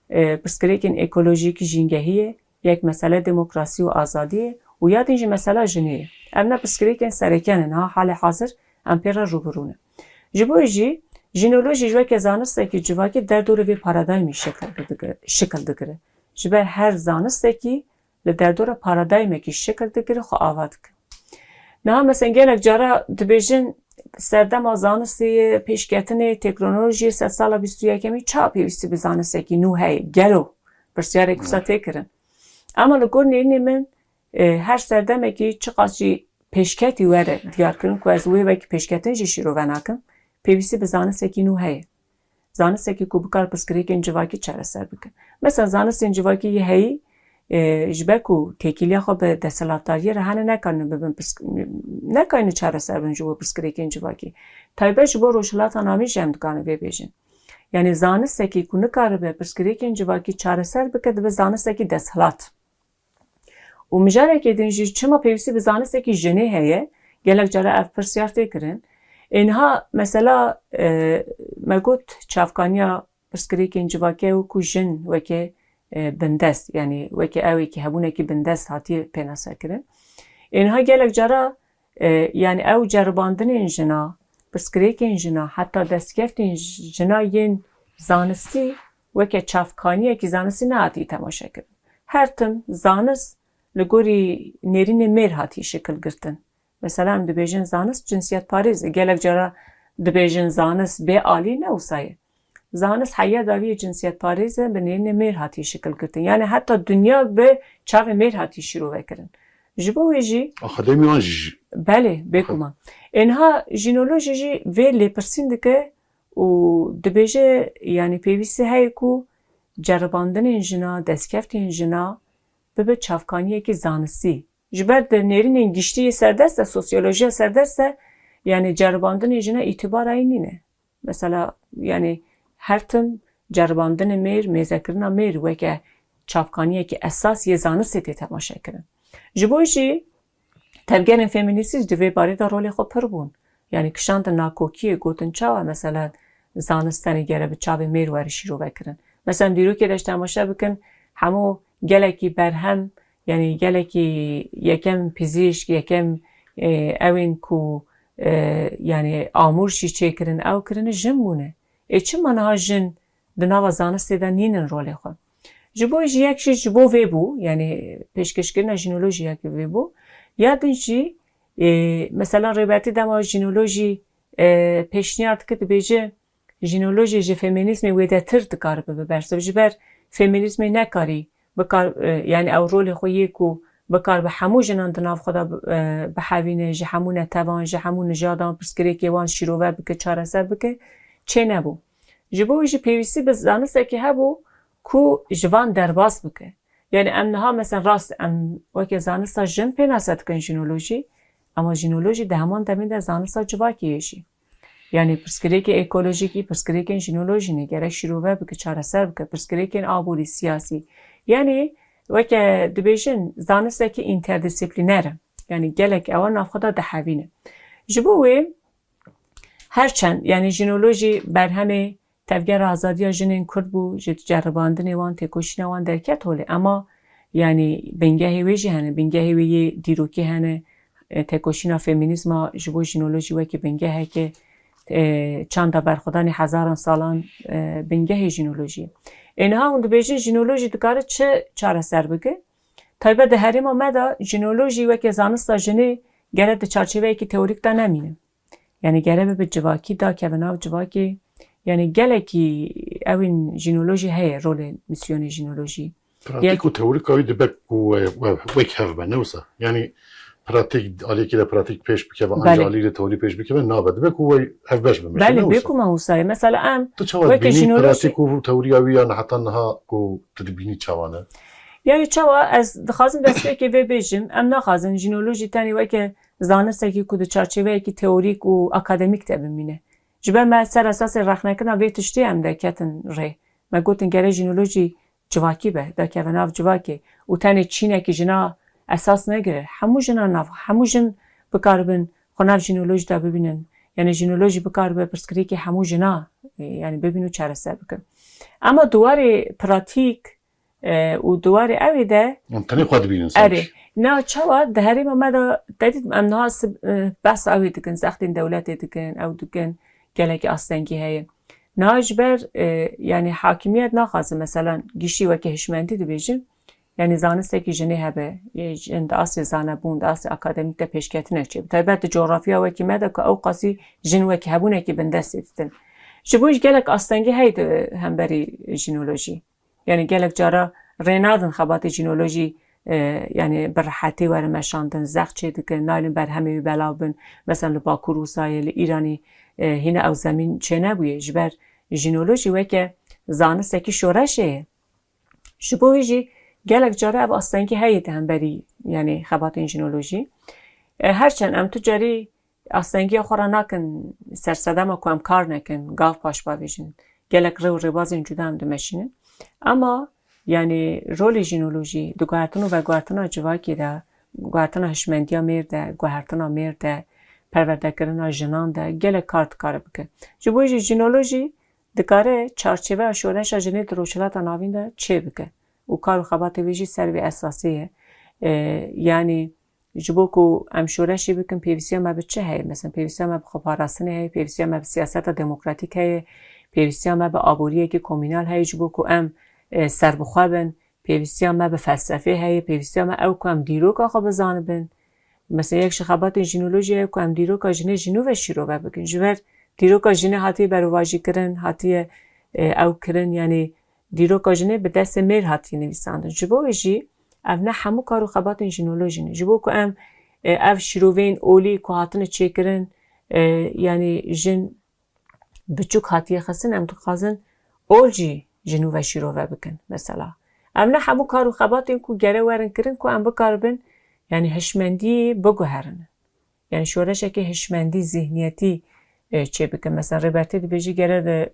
[SPEAKER 2] پرسکری که اکولوژیک جنگهیه یک مسئله دموکراسی و آزادیه و یا دینج مسئله جنیه امنا پرسکری که سرکه نه حال حاضر امپیرا روبرونه جبویجی ژنولوژی جوه که زانسته که جوه که در دور وی پارادایمی شکل دگره جبه هر زانسته که در دور پارادایمی که شکل دگره خو آواد که نه مثلا گلک جارا دبیجن سردم زانسته پیشکتن تکنولوژی 100 سال 21 چا پیوستی به زانسته که نوعه گلو برسیاره کسا تکرن اما لگور نیرنی من هر سردمه که چقاسی پیشکتی وره دیار کرن که از وی وکی پیشکتن جی شیرو وناکن پیوستی به زانسته که نوعه زانسته که بکار پسکری که انجواکی چره سر بکن مثلا زانسته انجواکی یه هی جبکو تکیلی خو به دستلاتاری رهانه نکنه چاره سر بنجو پرسکری که انجواکی تایبه جبو روشلات نامی جمد کنه بیجن یعنی زانسته که کنه کار به پرسکری که انجواکی چاره سر بکد به زانسته که دستلات و مجاره که دنجی چما پیوستی به زانسته که جنه هیه گلک جاره اف پرسیارته کرن اینها مثلا مگوت چافکانیا پرسکری که انجواکی و کو جن وکه بندست یعنی وکی اوی که هبونه که بندست هاتی پیناسا کرن اینها گلک جارا یعنی او جرباندن این جنا پرسکری که این جنا حتی دستگفت این جنا ین زانستی وکی چافکانیه که زانستی نهاتی تماشا کرن هر تم زانست لگوری نرین میر هاتی شکل گرتن مثلا دبیجن زانست جنسیت پاریز گلک جارا دبیجن زانست به عالی نوسایه زانست حیا داوی جنسیت پاریزه به نرین میر هاتی شکل گرتن یعنی حتی دنیا به چاو میر هاتی شروع کردن جبوی جی
[SPEAKER 1] آخدمی آنج
[SPEAKER 2] بله بگم اینها ژنولوژی جی ولی پرسیند که و دبیجه یعنی پیوسته هایی کو جرباندن این جنا دستکفت این جنا به چافکانیه که زانستی جبر در نرین انگشتی سردست سوسیولوژی سردست یعنی جرباندن این جنا اعتبار اینینه مثلا یعنی هر تم جرباندن میر میزکرنا میر و که چافکانیه که اساس یه زانستی تماشا کرن جبویشی تبگرن فیمینیسیز دوی باری دا رولی خود پر بون یعنی کشاند ناکوکی گوتن چاوه مثلا زانستانی گره به چاوه میر ورشی رو بکرن مثلا دیرو که داشت تماشا بکن همو گلکی برهم یعنی گلکی یکم پزیشک یکم اوین کو یعنی آمورشی چه کرن او کرن جن بونه چه منها جن دناوا زانستی دا نینن رولی خود جبویش یکشی جبو وی بو یعنی پیشکش کردن ژنولوژی یکی وی بو یادنجی مثلا ریبرتی دما ژنولوژی پیشنهاد کرد بیجه ژنولوژی جه فمینیسم ویده تر دکار ببرسه جبر فمینیسم نکاری بکار یعنی او رول خویی کو بکار به همو جنان دناف خدا به حوینه جه همو نتوان جه همو نجادان پسکری که وان شیروه بکه چاره سر بکه چه نبو جبویش پیویسی به زانسته که هبو کو جوان درباس بکه یعنی امنها مثلا راست ام وکی زانستا جن پیناست کن ژنولوژی اما ژنولوژی ده همان دمین ده زانستا جواکیشی یعنی پرسکری که اکولوژیکی پرسکری که ژنولوژی نگره شروعه بکه چاره سر بکه پرسکری که آبوری سیاسی یعنی وکی دبیشن زانستا که اینتردیسیپلینره یعنی گلک اول نافخدا ده حوینه جبوی هرچند یعنی ژنولوژی بر همه تفگر آزادی جنین کرد بو جرباندن وان تکوشین وان درکت هوله اما یعنی بنگه ویجی هنه بنگه وی دیروکی هنه تکوشین فمینیسم جبو ژنولوژی و که بنگه ها که چند برخودان هزاران سالان بنگه ژنولوژی اینها اون بیجی ژنولوژی دکاره چه چاره سر بگه تایبه ده هریم آمده ژنولوژی و که زانستا جنی گره ده چارچوه که تئوریک دا نمینه یعنی گره به جواکی دا که بناو جواکی یعنی گلکی اوین ژنولوژی هی رول میسیون ژنولوژی
[SPEAKER 1] پراتیک و تئوریک اوی دبک و ویک هف بنوسا یعنی پراتیک علی که پراتیک پیش بکه و
[SPEAKER 2] بله.
[SPEAKER 1] انجالی تئوری پیش بکه نابد بکو اف باش بمشه
[SPEAKER 2] بله بکو موسای مثلا ام
[SPEAKER 1] تو چاوت
[SPEAKER 2] وکی
[SPEAKER 1] بینی
[SPEAKER 2] ژینولوژی-
[SPEAKER 1] پراتیک و تئوریاوی یا حتی نه کو تدبینی چوانه
[SPEAKER 2] یعنی چوا از دخوازم دسته که وی بیجم ام نخوازن ژینولوژی تانی وکی زانسته که کود چارچوبه که تئوریک و اکادمیک ته بمینه جبر ما سر اساس رخنکنا وی تشتی ام ده کتن ری ما گوتن گره ژینولوژی جواکی به ده که ناف جواکی و تانی چینه که جنا اساس نگره همو جنا ناف همو جن بکاربن خناف ژینولوژی دا ببینن یعنی ژینولوژی بکاربه پرسکری که همو جنا یعنی ببینو چاره سر بکن اما دواری پراتیک و دواری اوی ده
[SPEAKER 1] تنی خود بینن
[SPEAKER 2] اره نه چوا ده هری ما دا دیدم ام ناس بس اوی دکن سختین دولت دکن او دکن گلک آستنگی هی ناجبر یعنی حاکمیت نخواسته مثلا گیشی و که هشمندی دو بیجیم یعنی زانسته که جنه هبه جن داست زانبون داست اکادمیک ده پیشکتنه چه تایبت جغرافیا و که مده که او قاسی جن و که هبونه که بندست دیدن جبوش گلک آستنگی هی هم بری ژینولوژی یعنی گلک جارا رینادن خبات ژینولوژی یعنی برحتی وره مشاندن زخ چه دکن نایلن بر همه بلابن مثلا باکو روسای ایرانی هینه او زمین چه نبویه جبر ژینولوژی و که زانسته که شورشه شبوهی گلک جاره او آستنگی هیت هم بری یعنی خبات این ژینولوژی هرچند ام تو جاری آستنگی خورا نکن سرسدم و کم کار نکن گاف پاش باویجن گلک رو رباز این جدا هم دمشینه اما یعنی رول ژینولوژی دو گوهرتن و گوهرتن جواکی ده گوهرتن هشمندیا مرده گوهرتن مرده پرورده کردن جنان ده گلک کار بکن جبوی ژینولوژی دکاره چارچوبه شورش جنی دروشلات ناوین ده چه بکن و کار و خبات ویجی سروی اساسیه یعنی جبو کو ام شورشی بکن پیویسی ما به چه هی مثلا پیویسی ما به خبررسانی هی پیویسی ما به سیاست دموکراتیک هی پیویسی ما به آبوریه که کمونال هی جبو کو ام سر بخوابن پیویسی ما به فلسفه هی پیویسی ما او کو ام دیروک آخو بزانبن مثلا یک شخبات ژینولوژی کو ام دیروک جنه ژینو و شیرو و بکن جبر دیروک جنه هاتی برواژی کردن هاتی او کردن یعنی دیروک جنه به دست میر هاتی نویساندن جبو ویجی او نه همو کارو خبات ژینولوژی نه جبو کو ام او شیروین اولی کو هاتن چیکرن یعنی جن بچوک هاتی خسن ام تو خازن اولجی جنو و شیرو و بکن مثلا ام نه همو کارو خبات این کو گره ورن کرن کو ام بکاربن یعنی هشمندی بگوهرن یعنی شورش که هشمندی ذهنیتی چه بکن مثلا ربرتی دی بیجی گره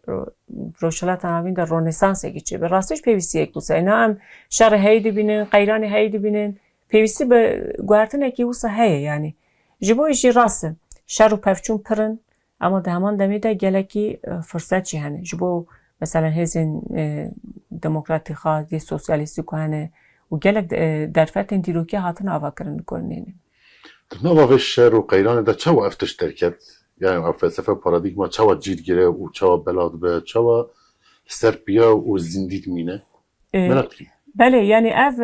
[SPEAKER 2] روشلات ناوین در رنسانس اگه چه به راستش پیویسی یک بوسه اینا هم شر هیدی بینن قیران هیدی بینن پیویسی به گوهرتن اکی بوسه هیه یعنی جبویشی راسته شر و پفچون پرن اما ده همان دمیده گلکی فرصت چی هنه جبو مثلا هزین دموکراتی خواه دی سوسیالیستی که هنه و گلک درفتن دیروکی هاتن آوا کرن کننه
[SPEAKER 1] نوع شعر و قیران ده چه افتش ترکت یعنی فلسفه پارادیگما چه جید گیره و چه بلاد به چه سرپیا و زندید مینه منقی
[SPEAKER 2] بله یعنی اف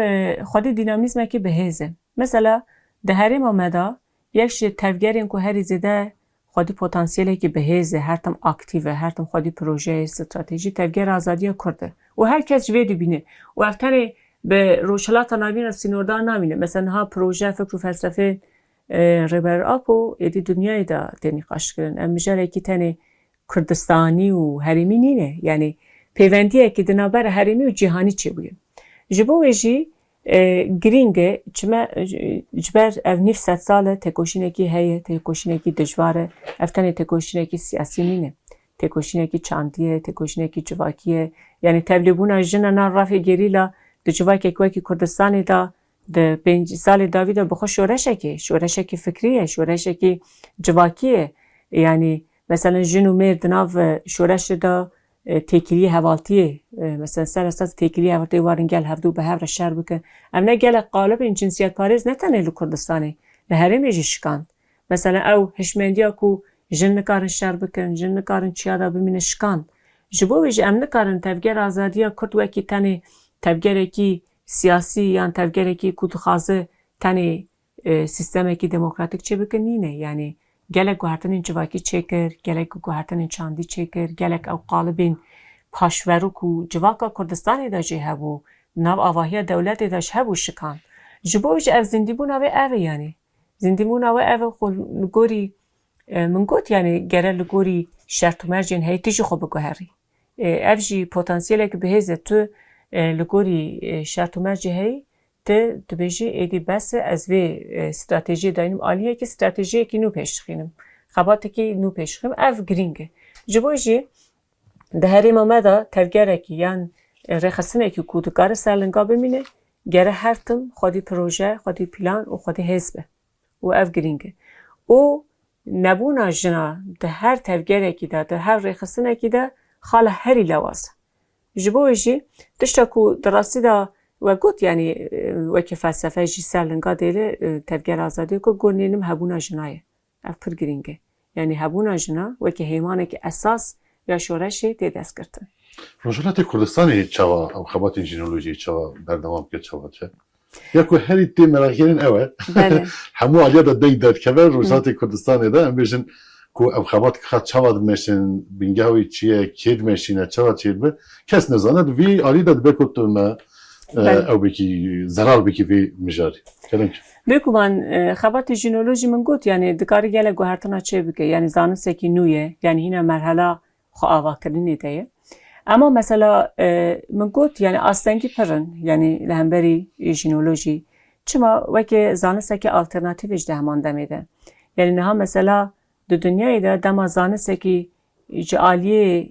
[SPEAKER 2] خودی دینامیزم که بهزه مثلا ده هری مامدا یکش تفگرین که هری زده خودی پتانسیلی که بهزه هر تم اکتیو هر تم خودی پروژه استراتژی تفگر آزادی کرده و هر کس جوی بینه و افتری به روشلات ناوین سینوردان نامینه مثلا ها پروژه فکر و فلسفه ریبر آپو ایدی دنیای دا تینی قاش کرن ام مجره که تنی کردستانی و هریمی نینه یعنی پیوندیه که دنابر هریمی و جهانی چه بوید جبویجی گرینگه چما جبر او نیف ست ساله تکوشینه که هیه تکوشینه که دجواره افتنی تکوشینه که سیاسی نینه تکوشینه که چاندیه تکوشینه که جواکیه یعنی تبلیبون جننا رافی گریلا دجواکی که کردستانی دا ده 5 سال داوید بخو شورشه که فکریه شورشه که جواکیه یعنی مثلا جنو مرد ناو شورش دا تکیری حوالتیه مثلا سر اساس تکیری حوالتی وارن گل هفدو به هفر شر بکن امنا گل قالب این جنسیت پاریز نتنه لکردستانی لحرم یجی شکاند مثلا او هشمندیا کو جن نکارن شر بکن جن نکارن چیادا بمین شکاند جبویج ام نکارن تفگر آزادیا کرد وکی تنه تفگر کی سیاسی یا تفگر کی کودخازه تنه سیستم کی دموکراتیک چه بکن نینه یعنی گلک گوهرتن این جواکی چکر گلک گوهرتن این چاندی چکر گلک او قالبین پاشورو کو جواکا کردستانی دا جه هبو ناو آواهی دولت داش هبو شکان جبویج او زندی بو ناوی اوه یعنی زندمونا و او خو لگوری من گوت یعنی گره لگوری شرط و مرجین هی تیجی خو بگو هری اف جی پتانسیله که بهزه تو لگوری شرط و مرجی هی تو بیجی ایدی بس از وی استراتژی داینم عالیه که استراتژی که نو پیشخینم خباتی که نو پیشخیم اف گرینگه جبوجی ده هری مامدا ترگره کی یان رخصنه کی کودکار سرلنگا بمینه گره هر تم خودی پروژه خودی پلان و خودی حزبه و اف گرینگه او نبونا جنا ده هر ترگره کی ده هر رخصنه کی ده خاله هری لوازه جبوجی تشتكو دراسي دا وقت يعني وكي فلسفه جي سرلنگا ديله ترگره آزادی کو گونینم هبونا جنایه اف پر گرینگه يعني هبونا جنا وكي هيمانه کی اساس یا شورشی تی دست کرده.
[SPEAKER 1] روشلات کردستانی چوا او خبات جینولوژی چوا بردوام که چوا چه؟ یا که هری تی مراکزین اوه.
[SPEAKER 2] بله.
[SPEAKER 1] همو علیه دا داد که بر روشلات کردستانی دا ام بیشن که او خبات که خد چوا دمشن بینگاوی چیه کید مشینه چوا چید به کس نزاند وی علی داد بکوت ما او بکی زرار بکی وی مجاری. کدوم که؟
[SPEAKER 2] بگو من خبات جینولوژی من گفت یعنی دکاری گله گوهرتنا چه بگه یعنی زانسته کی نویه یعنی هینا مرحله خو آوا کردنی دیه اما مثلا من گفت یعنی آستنگی پرن یعنی لهمبری ژینولوژی چما وکی زانسته کی آلترناتیوش ده همان دمیده یعنی نه مثلا دو دنیای ده دما زانسته کی جالیه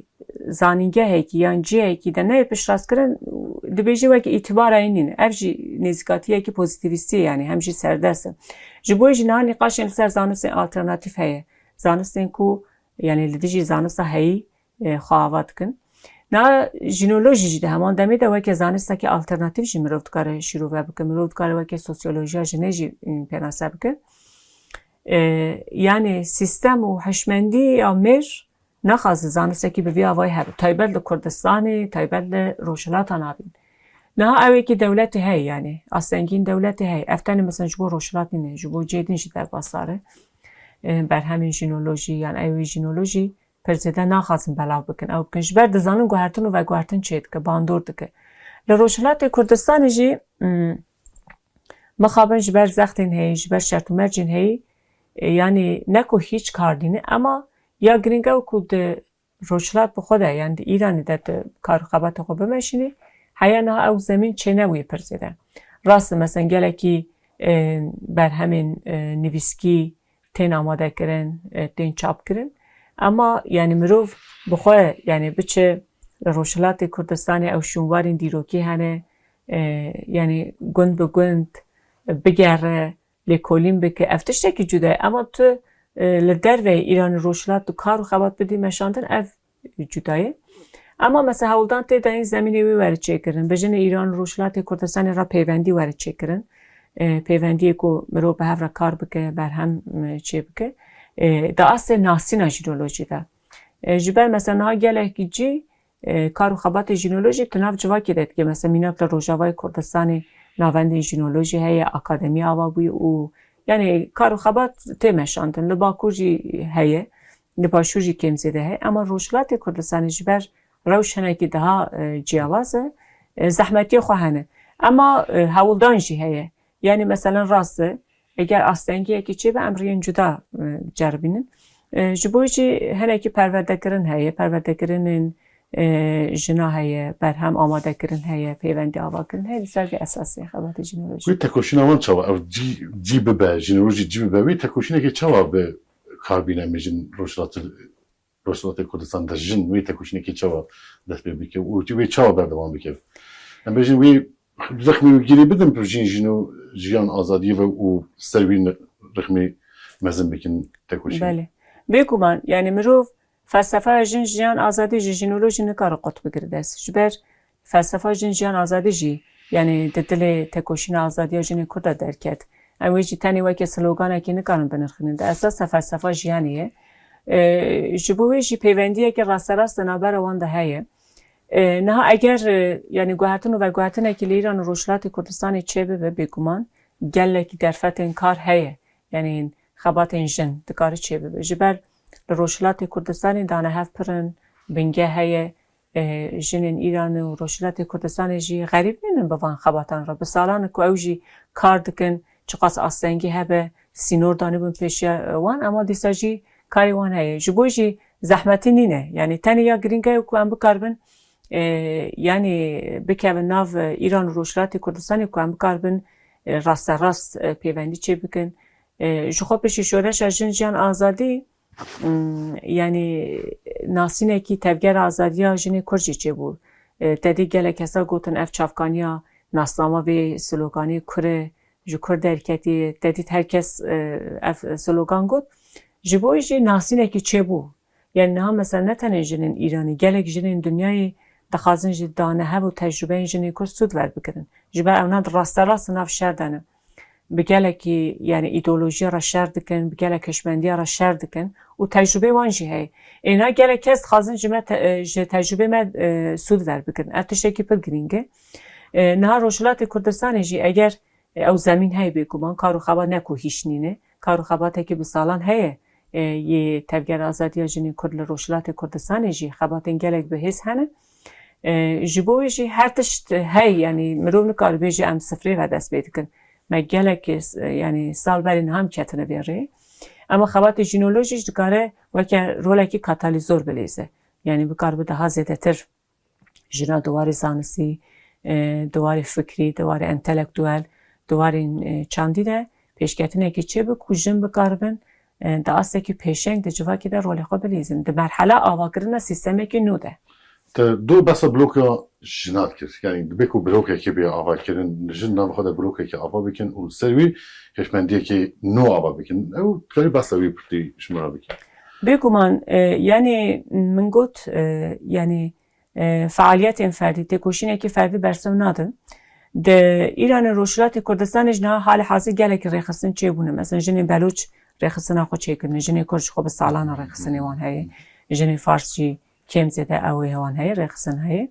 [SPEAKER 2] زانینگه هکی یان جی هکی ده نه پیشراست کردن دبیجی وکی اعتبار اینین افجی نزگاتیه کی پوزیتیویستی یعنی همجی سردسته جبوی جنها نقاش سر زانسته آلترناتیو هیه زانسته کو یعنی لدیجی زانسته هی خواهد کن نه ژینولوژی ده همان دمیده و که زانسته که آلترناتیو جی مروفت کاره شروع بکن مروفت کاره و که سوسیولوژی جنجی پناسه بکن یعنی سیستم و حشمندی امر نخواست زانسته که به وی آوای هر تایبل کردستانی تایبل روشلات نابین نه اوی که دولت هی یعنی آسنگین دولت هی افتانی مثلا جبو روشلات نه جبو جدین شد در باساره بر همین ژینولوژی یعنی اوی ژینولوژی پرزیده نخواستم بلاو بکن او بکنش بر دزانن گوهرتن و گوهرتن چید که باندور دکه لروشلات کردستان جی مخابن جبر زختین هی جبر شرط و مرجین هی یعنی نکو هیچ کار دینه اما یا گرینگه و کود روشلات بخوده یعنی ایرانی ده کار خبات خو بمشینی حیانه او زمین چه نوی پرزیده راست مثلا گله کی بر همین نویسکی تین آماده کرن تین چاپ کرن اما یعنی مروف بخواه یعنی بچه روشلات کردستانی او شونوارین دیروکی هنه یعنی گند به گند بگره لیکولین بکه افتشته که جدای اما تو لدر و ایران روشلات دو کار و خبات بدی مشاندن اف جدایه اما مثلا هولدان تی در این زمینی وی وارد چه کرن بجن ایران روشلات کردستانی را پیوندی وارد چه کرن پیوندی که مروف به هفره کار بکه بر هم چه بکه دا اصل ناسینا ژینولوژی ده جبر مثلا ها گله کی جی کارو خبات ژینولوژی تناف جواکی داد که مثلا مینات روجاوای کردستانی ناوند ژینولوژی هی اکادمی آوا بوی او یعنی کارو خبات تمشاندن لباکوجی هی لباشوجی کمزیده هی اما روشلات کردستانی جبر روشنه کی ده جیاوازه زحمتی خواهنه اما هولدانجی هی یعنی مثلا راسته اگر آستنگی یکی چی به امریان جدا جربینن جبویی هنر کی پرورده کردن هیه پرورده کردن جنا هیه بر هم آماده کردن هیه پیوندی آوا کردن هیه سری اساسی خبرت ژینولوژی
[SPEAKER 1] وی تکوشین آمان چوا او جی به ژینولوژی جی به وی تکوشینه که چوا به کاربینه میجن روشلات کردستان در جن وی تکوشینه که چوا دست بی که او وی چوا بردوام بکه من بیشتر وی رخمی گیری بدم پر جیان آزادی و او سروین رخمی مزن بکن تکوشین
[SPEAKER 2] بله بگو من یعنی مروف فلسفه جیان آزادی ژینولوژی نکار قط بگیرده است جبر فلسفه جیان آزادی جی یعنی دل تکوشین آزادی جن کرد درکت اما جی تنی وکی سلوگانه که نکارن بنرخنند اساس فلسفه جیانیه جبوی جی پیوندیه که راست نابر وان ده هیه نه اگر یعنی گوهرتن و گوهرتن که ایران روشلات کردستان چه به بگمان گله که درفت این کار هیه یعنی خبات این جن دکار چه به جبر روشلات کردستان دانه هف پرن بنگه هیه جن ایران و روشلات کردستان جی غریب نین بوان خباتان را به سالان که اوجی کار دکن چقاس آستنگی هبه سینور دانه بون پیشی وان اما دیسا جی کاری وان هی جبو جی زحمتی نینه یعنی تنی یا گرینگای کو ام بکاربن یعنی بکوین ناو ایران و روشلات کردستانی کو ام بکاربن راست پیوندی چه بکن جخوا پیشی شورش جن جان آزادی یعنی ناسینه کی تبگر آزادی ها جنی کرجی چه بود تدی گله کسا گوتن اف چافکانیا ناسنامه و سلوگانی کره جو کرد درکتی تدید هر کس اف سلوگان گوت جبوی جی ناسینه کی چه بود یعنی نه مثلا نتنه جنین ایرانی گلک جنین دنیای دخازن جی دانه ها و تجربه جنین کرد سود ورد بکردن جبه اوناد راست ناف شردنه بگلکی یعنی ایدئولوژی را شر دکن بگلک کشمندی را شر دکن و تجربه وانجی هی اینا گلک کس خازن جمع تجربه ما سود ورد بکردن ارتشه کی پر گرینگه نه روشلات کردستان جی اگر او زمین هی بگومان کارو خبا نکو هیچ نینه کارو خباته که به سالان هی یه تبگر آزادی جنی کرد روشلات کردستان جی خباتن گلک به حس هنه جبوی جی هر تشت هی یعنی مرون کار بیجی ام سفری و دست بید کن ما گلک یعنی سال برین هم کتنه بیاره اما خبات جینولوژیش دکاره وکه رولکی کاتالیزور بلیزه یعنی بکار بده ها زیده تر جنا دوار زانسی دوار فکری دوار انتلکتوال دوار چاندی ده پیشکتنه که چه بکوژن بکاربن ده آسته که پیشنگ ده جواکی ده رولی خواه بلیزن ده مرحله آواگرن سیستمی که نو ده
[SPEAKER 1] دو بس بلوکا جنات کرد یعنی بکو بلوکه که بیا آوا کردن جن نام خود بلوکه که آوا بکن و سروی کشمندیه که نو آوا بکن او کاری بس وی پرتی شما بکن
[SPEAKER 2] بگو من یعنی من گوت یعنی فعالیت فردی تکوشینه که فردی برسم نادن ده ایران روشلات کردستانش نه حال حاضر گله که رخصن چه بونه مثلا جن بلوچ رخصن خود چه کنه جن کرد خود سالانه رخصن وان هی جن فارسی کم زده اوی هوان هی رخصن هی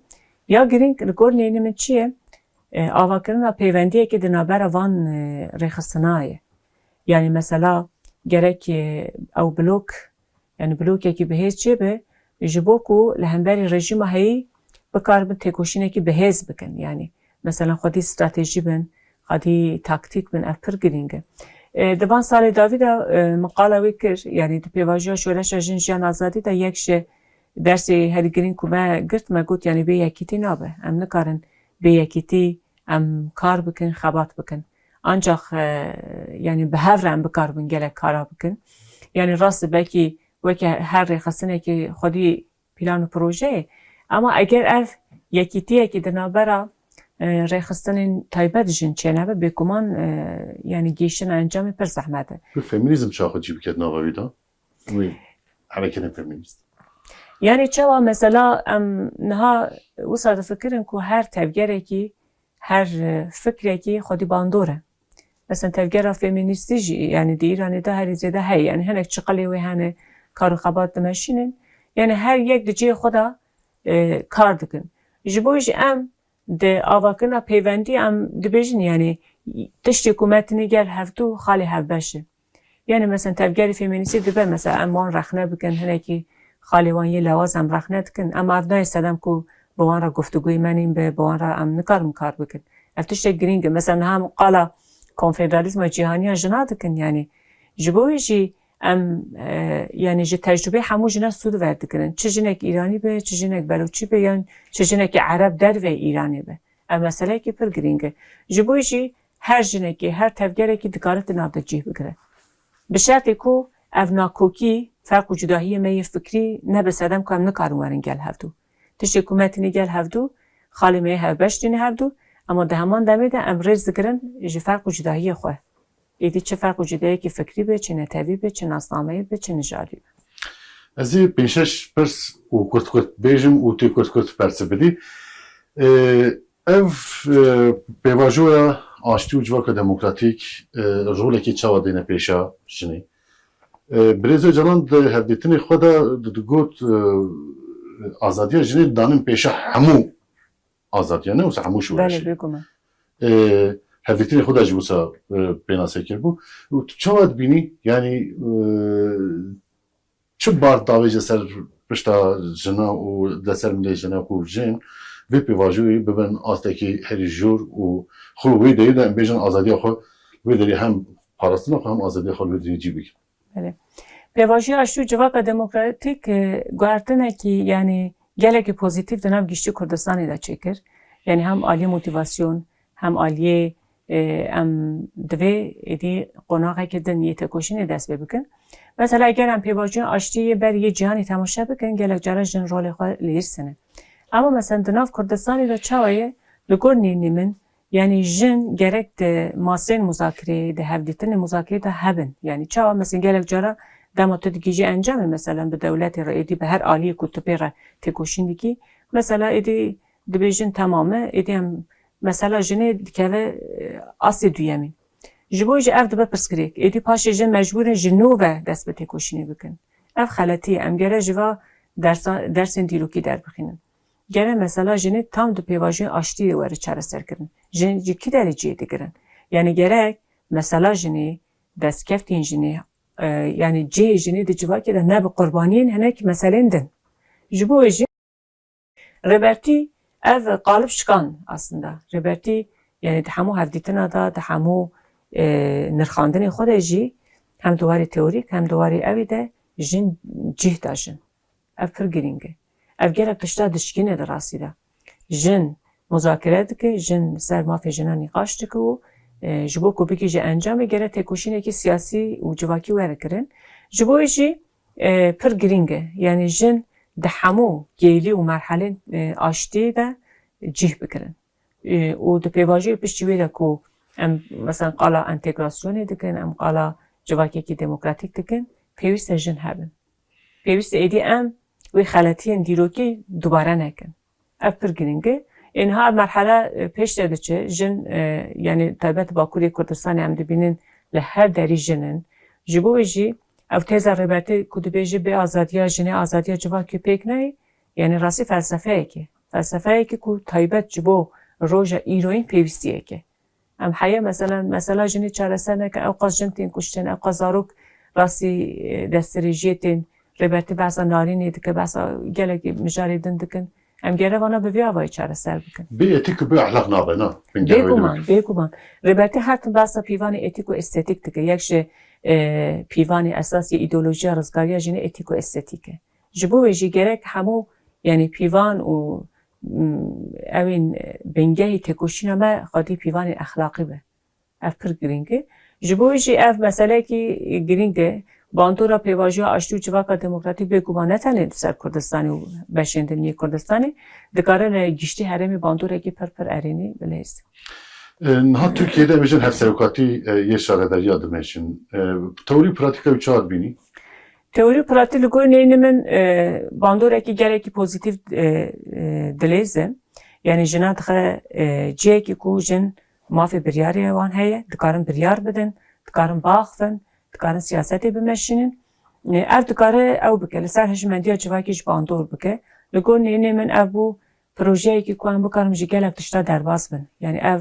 [SPEAKER 2] یا گرینگ رگور نینه من چیه آوا کردن پیوندیه که دنابر وان رخصنایه یعنی مثلا گرک او بلوک یعنی بلوکی که بهیز چیه به جبوکو لهنبری رژیم هی بکار بن تکوشینه که بهیز بکن یعنی مثلا خودی استراتژی بن خودی تاکتیک بن افر گرینگه دوان سال داویدا مقاله ویکر یعنی پیواژیا شورش جنجان آزادی دا یکشه درسی هر گرین کو ما گرت ما گوت یعنی به یکیتی نابه ام نکارن به یکیتی ام کار بکن خبات بکن ancak yani به هر رم بکار بن گله کارا بکن yani راست بکی وکی هر رخصنه که خودی پلان و پروژه اما اگر اف یکیتیه که دنابرا رخصتن تایبت جن چنه به کمان yani گیشن انجام پر زحمته
[SPEAKER 1] فمینیزم چه خودی بکرد ناویدا وی حرکت فمینیست
[SPEAKER 2] yani چوا مثلا نها وصل فکرن که هر تفکری که هر فکری که خودی باندوره مثلا تفکر فمینیستی yani دی ایرانی ده هر زیاده هی yani هنک چقلی و هنه کارو خبات دمشینن yani هر یک دجی خدا کار دکن جبویش ام ده آواکنا پیوندی ام دبیجن yani تشتی حکومتنی گل هفتو خالی هف بشه yani مثلا تفکر فمینیستی دبه مثلا امان رخنه بکن هنکی خالی وان یه لوازم رخنه دکن اما افنای استدم که بوان را گفتگوی منیم به بوان را ام نکارم کار بکن افتشت گرینگ مثلا هم قالا کنفدرالیسم جهانی جنا دکن yani جبویشی ام yani جه تجربه همو جنا سود ورد کنن چه جنک ایرانی به چه جنک بلوچی به یا چه جنک عرب در و ایرانی به ام مسئله که پر گرینگه جبویشی هر جنکی هر تفکری که دکارت نابده جیه بگره به شرطی که اف ناکوکی فرق و جداهی می فکری نبسدم که هم نکارم ورن گل هفدو تش حکومتینی گل هفدو خالی می هف بشتینی هفدو اما ده همان دمیده ام ریز دگرن جه فرق و جداهی خواه ایدی چه فرق و جداهی که فکری به چه نتوی به چه ناسنامه به چه نژادی به
[SPEAKER 1] ازی پنجش پرس و کرد بیجم و توی کرد پرس بدی اف پیواجویا آشتی و جواک دموکراتیک روله که چاوا دینه پیشا شنی برزو جلان ده هفدیتنی خدا گوت آزادی جنی دانم پیشا همو آزادی نه واسه همو شورشی
[SPEAKER 2] بله بگو من
[SPEAKER 1] هفدیتنی خدا جوسا بیناسه کرد بو و چاواد بینی یعنی چه بار داویج سر پشتا جنا و دسر ملی جنا و جن وی پیواجوی ببن آستکی هری جور و خوبی دیده بیجن آزادی خو وی داری هم parastina ku hem azadiya xwe li dirî cî bikin.
[SPEAKER 2] Pêvajiya eşû civaka demokratîk guhertinekî yani gelekî pozitif di nav giştî Kurdistanê de çêkir. Yani hem aliyê motivasyon hem aliyê em divê êdî qonaqekî din yê têkoşînê dest pê bikin. Mesela eger em pêvajiya aştiyê ber yê cîhanê temaşe bikin gelek cara jin rolê xwe lêrsine. Ama mesela di nav Kurdistanê de çawa ye li gor nênî min yani jin gerek de masên muzakireyê de hevdîtinê muzakireyê de hebin. Yani çawa mesela gelek cara dema tu dikîjî encamê mesela bi dewletê re êdî bi her aliyê ku tu pê re têkoşîn dikî mesela êdî dibêjin temame êdî em mesela jinê dikeve asê duyemîn. Ji bo jî ev dibe pirsgirêk. Êdî paşê jin mecbûr in ji nû ve dest bi têkoşînê bikin. Ev xeletî ye. Em gere ji va dersên dîrokî derbixînin. Gere mesela jinê tam di pêvajiya aştiyê were çareserkirin. Jin ji kî dereceyê digirin? Yani gerek mesela jinê destkeftên jinê yani cihê jinê di civakê de ne bi qurbaniyên hinek meselên din. Ji bo jî rêbertî ev qalib şikan aslında. Rêbertî yani di hemû hevdîtina da di hemû nirxandinê xwe de jî hem di warê teorîk hem di warê evê de jin cih da jin. Ev pir giring e. Ev gelek tişta dişkîne di rastî de. Jin muzakire dike, jin ser mafê jinan nîqaş dike û ji bo ku bikîje encamê gere têkoşînekî siyasî û civakî were kirin. Ji bo jî pir giring e. Yani jin di hemû gêlî û merhelên aştiyê de cih bikirin. û di pêvajiyê piştî wê de ku em mesela qala entegrasyonê dikin, em qala civakekî demokratîk dikin, pêwîst e jin hebin. Pêwîst e êdî em wê xeletiyên dîrokî dubare nekin. Ev pir giring e. Yani her merhele pêş de diçe jin yani taybet Bakurê Kurdistanê em dibînin li her derî jinin. Ji bo wê jî ev têza rêbertî ku dibêje bê azadiya jinê azadiya civakê pêk neyê yani rastî felsefeyekê. Felsefeyekê ku taybet ji bo roja îroyîn pêwîstiyek e. Em heye mesela jinê çareser nekin ew qas jin tên kuştin ew qas zarok rastî destdirêjiyê tên rêbertî behsa narînê dike behsa gelekî mijarê din dikin. Em gere vana bi vê avayî çareser bikin.
[SPEAKER 1] Bê etîk û bê ehlaq nabe na.
[SPEAKER 2] Bêguman. Rêbertî her tim behsa pîvanê etîk û estetik dike. Yek ji pîvanê esas yê îdeolojiya rizgariya jinê etîk û estetik e. Ji bo wê jî gerek hemû yani pîvan û evên bingehê têkoşîna me xwedî pîvanê exlaqî be. Ev pir giring e. Ji bo wê jî ev meselekî giring e. Bandora pêvajiya aştî û civaka demokratîk bêguman ne tenê li ser Kurdistanê û beşên diniyê Kurdistanê dikare li giştî herêmê bandorekî pir erênî bilêz.
[SPEAKER 1] Niha Tirkiyeyê bêjin hevsevkatî yê şarederiya dimeşin. Teorî pratika wî çi bînî?
[SPEAKER 2] Teorî pratik li gor nênî min bandorekî gelekî pozitif dilêz e. Yani jina dixe cihekî ku jin mafê biryarê wan heye dikarin biryar bidin, dikarin baxivin, dikarin siyasetê bimeşînin. Ev dikare ew bike li ser hejmendiya civakê ji bandor bike. Li gor nênê min ev bû projeyekî ku em bikarin ji gelek tişta derbas bin. Yani ev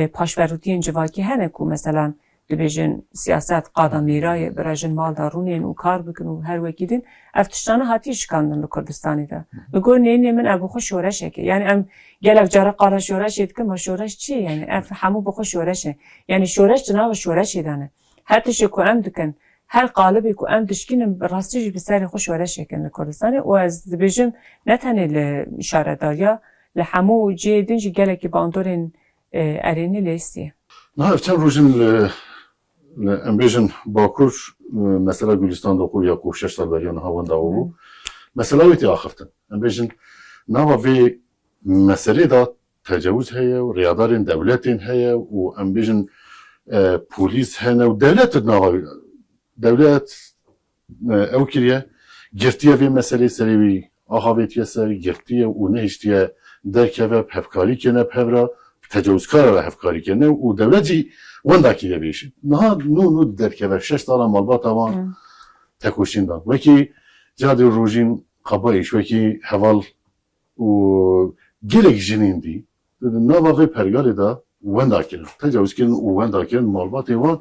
[SPEAKER 2] paşverûtiyên civakî hene ku mesela dibêjin siyaset qada mêrayê bira jin mal da rûnên û kar bikin û her wekî din ev tiştane hatiye şikandin li Kurdistanê de. Li gor nênê min ev bixwe şoreşek e. Yani em gelek cara qara şoreşê dikin ma şoreş çi ye? Yani ev hemû bixwe şoreş e. Yani şoreş di nava şoreşê de ne. Her tişê ku em dikin her qalibê ku em dişkînin rastî jî bi serê xwe şoreşekin li Kurdistanê û ez dibêjim ne tenê li şaredariya li hemû cihê din jî gelekî bandorên erênî lêstiye.
[SPEAKER 1] Niha ev çend rojin em bêjin Bakur mesela Gülistan da ku ya ku 6 sal beriya niha wenda bû. Mesela wê tê axiftin. Em bêjin nava vê meselê da tecawüz heye û rêyadarên dewletên heye û em bêjin polîs hene û devlet nava devlet ew kiriye girtiye vê meselê serê wî axavêtiye ser girtiye û nehîştiye derkeve hevkarî kene pevra tecawüzkar ve hevkarî kene û devlet jî wenda kiriye bêjin. Niha nû derkeve 6 sala malbata wan tekoşîn dan. Wekî cadê rojîn qebayî wekî heval û gelek jinên dî nava vê pergalê da wenda kirin. Tecawüzkirin û wenda kirin malbatê wan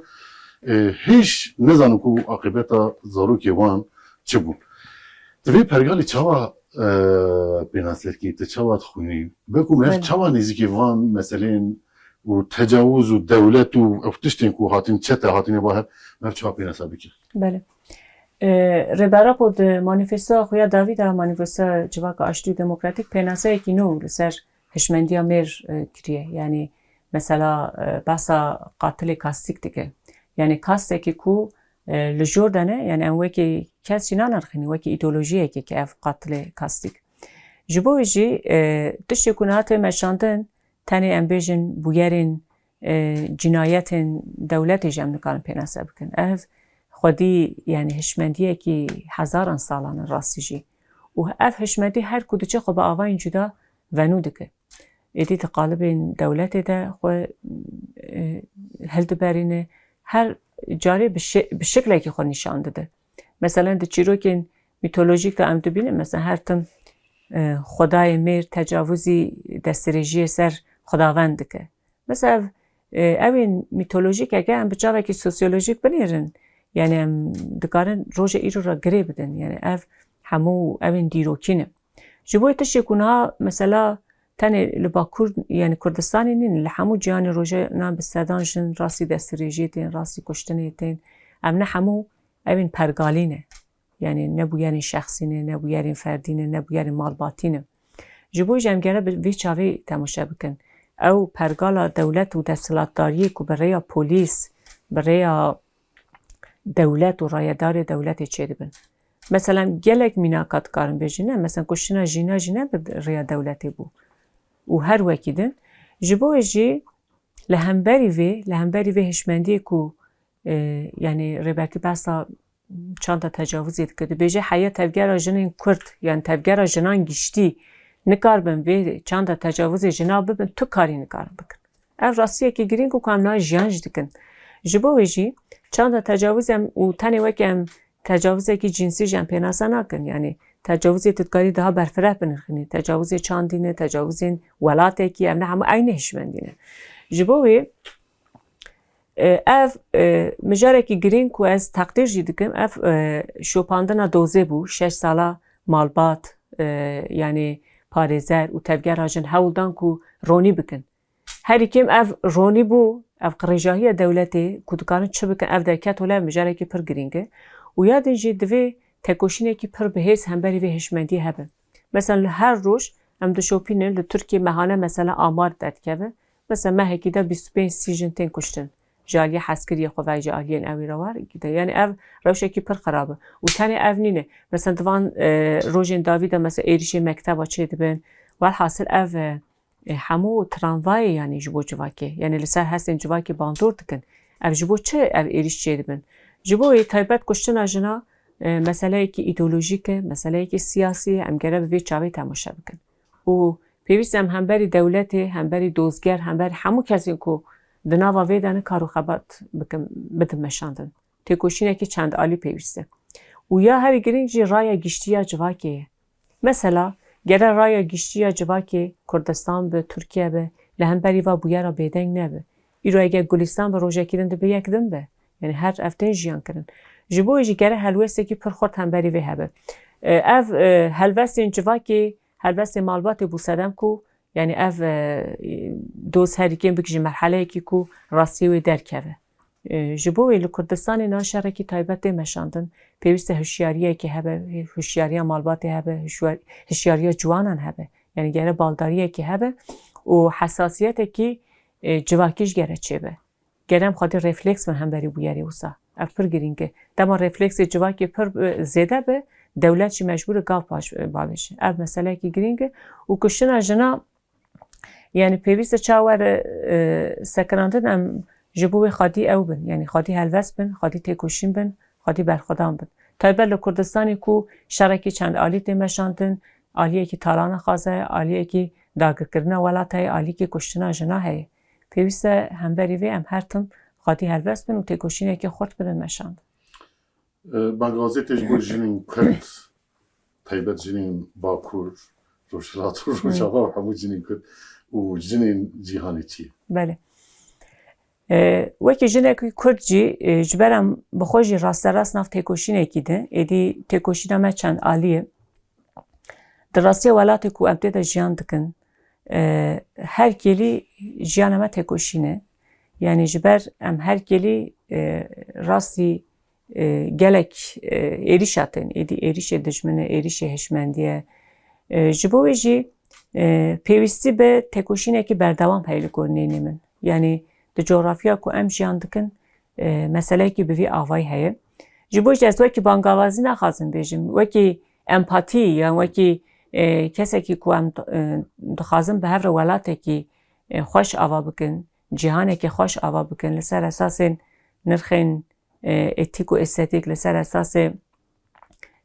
[SPEAKER 1] hiç nezanim ku akıbeta zarokê wan çi bû. Di vê pergalê çawa pênaslerkî, ti çawa dixwînî? Beku ev çawa nêzîkî van meselên و تجاوز و دولت و افتشتین کو هاتین چته هاتین با مف چاپی نسابی که
[SPEAKER 2] بله ربرا بود مانیفستا خویا داوید مانیفستا جواک آشتی دموکراتیک پیناسه کی نو لسر هشمندیا میر کریه یعنی مثلا باسا قاتل کاستیک دیگه یعنی کاسته کی کو لجوردنه یعنی ام وکی کسی نانرخینی وکی ایدئولوژیه که اف قاتل کاستیک جبویجی تشتی کنات مشاندن تانی ام بیجن بویرین جنایت دولتی جمع نکارن پیناسه بکن اف خودی یعنی هشمندیه که هزاران سالان راستی جی و اف هشمندی هر کدوچه خو با آوائن جدا ونو دکه ایدی تقالب دولت ده خو هل دبرینه هر جاری به شکلی که خو نشان داده مثلا ده چیروکین میتولوژیک ده ام دبینه مثلا هر تم خدای میر تجاوزی دستریجی سر خداوند دکه مثلا اوین میتولوژیک اگه هم بجاوه که سوسیولوژیک بنیرن یعنی ام دکارن روژه ایرو را گره بدن یعنی اف همو اوین دیروکینه جبوی تشی کنها مثلا تنی لباکور یعنی کردستانی نین لحمو جیان روژه نام بستدانشن راسی دستریجی تین راسی کشتنی تین امنا همو اوین پرگالینه یعنی نبویرین شخصینه نبویرین فردینه نبویرین مالباتینه جبوی جمگره به چاوی تماشا بکن او پرگالا دولت و دستلاتداری که برای پولیس برای دولت و رایدار دولت چه بن مثلا گلک میناکات کارن بجینه مثلا کشتنا جینا به ریا دولتی بو و هر وکیدن جبوی جی لهمبری وی هشمندی کو یعنی رباتی باسا چند تجاوزی کرده بیجه حیا تفگر جنین کرد یعنی تفگر جنان گشتی نکار بن وی چند تجاوز جناب ببن تو کاری نکار بکن اف راستیه که گرین کو کاملا جیانج دکن جبوی جی چند تجاوز هم و تنی وکم تجاوزی که جنسی جن پیناسا نکن یعنی تجاوزی تدکاری ده برفره بنرخنی تجاوزی چاندینه تجاوزین ولاته کی هم نه همه عین هشمندینه جبوی اف مجاره که گرین کو از تقدیر جدیدم اف شوپاندنا دوزه بو 6 ساله مالبات یعنی پارێزەر و تەبگەر هاژن هەوڵدان و ڕۆنی بکەن هەریکێم ئەv ڕۆنی بوو ئەv قڕێژاهیە دەولەتێ ku dikarin çi bikin ev derket wele mijarekî pir giring e û ya din jî divê tekoşînekî pir bihêz hemberî vê hişmendî hebe mesela li her roj em dişopînin li Tirkiye mehane mesela amar derdikeve mesela mehekî de 25 jin tên kuştin ji aliyê heskiriyê xwe ve ji aliyên ew re war yani ev rewşekî pir xerab e û tenê ev nîne mesela divan rojên davî de mesela êrişê mekteba çê dibin welhasil ev hemû tramvayê yani ji bo civakê yani li ser hestên civakê bandor dikin ev ji bo çi ev êriş çê dibin ji bo taybet kuştina jina meseleyekî îdeolojîk e meseleyekî siyasî ye em gere bi vê çavê temaşe bikin û pêwîst em hemberî dewletê hemberî dozger hemberî hemû kesên ku di nava vê de nikar û xebat bikin bidin meşandin têkoşînekî çend alî pêwîst e û ya herî giring jî raya giştiya civakê ye mesela gere raya giştiya civakê Kurdistan bi Tirkiye bi li hemberî va bûyera bêdeng nebe îro eger Gulistan bi rojekî din dibe yek din be yani her ev tên jiyan kirin ji bo jî gere helwestekî pir xurt hemberî vê hebe ev helwestên civakê helwestê malbatê bû sedem ku yani ev doz herîkên bikî ji merheleyekî ku rastî wê derkeve ji bo wê li Kurdistanê naşerekî taybet tê meşandin pêwîst e hişyariyekê hebe hişyariya malbatê hebe hişyariya ciwanan hebe yani gere baldariyekê hebe û hesasiyetekî civakî ji gere çêbe gerem xwedî refleks bin hemberî bûyerê wisa ev pir giring e dema refleksê civakê pir zêde be dewlet jî mecbûr e gav bavêje ev meselekî giring e û kuştina jina yani pêwîst e çawere sekinandin em ji bo wê xwedî ew bin yani xwedî helwest bin xwedî têkoşîn bin xwedî berxwedan bin taybet li Kurdistanê ku şerekî çend alî tê meşandin aliyekî talana xaze ye aliyekî dagirkirina welat heye aliyekî kuştina jina heye pêwîst e hemberî vê em her tim xwedî helwest bin û têkoşînekî xurt bidin meşandin
[SPEAKER 1] Bengazê ji bo jinên Kurd taybet jinên Bakur Rojhilat û Rojava û hemû jinên Kurd û jinên cîhanê çi ye
[SPEAKER 2] bele wekî jinekî Kurd jî ji ber em bi xwe jî rasterast nav têkoşînekî din êdî têkoşîna me çend alî ye di rastiya welatê ku em tê de jiyan dikin her geli jiyanema tekoşine. Yani jiber em her geli rasti gelek erişaten, erişe dijmene, erişe heşmendiye. Jibo ve jî pêwîstî be tekoşînekî berdewam heye li gornênê min. Yani di coğrafya ku em jiyan dikin meseleyekî bi vî avayî heye. Ji bo jî ez wekî bangavazî naxwazim bêjim, wekî empatî yan wekî kesekî ku em dixwazin bi hev re welatekî xweş ava bikin, cîhanekî xweş ava bikin li ser esasên nirxên etîk û estetik, li ser esasê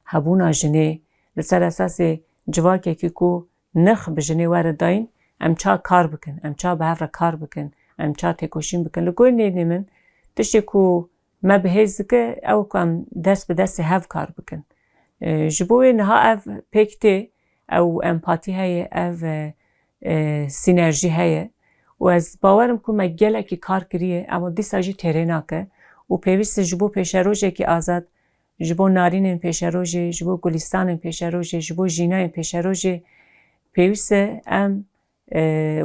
[SPEAKER 2] hebûna jinê, li ser esasê civakekî ku nirx bi jinê were dayîn, em ça kar bikin, em ça bi hev re kar bikin, em ça têkoşîn bikin. Li gornênê min tiştê ku me bihêz dike ew ku em dest bi destê hev kar bikin. Ji bo wê niha ev pêk tê, ew empatî heye, ev sînerjî heye û ez bawerim ku me gelekî kar kiriye ama dîsa jî têrê nake û pêwîst e ji bo pêşerojekî azad, ji bo narînên pêşerojê, ji bo gulîstanên pêşerojê, ji bo jînayên pêşerojê pêwîst e em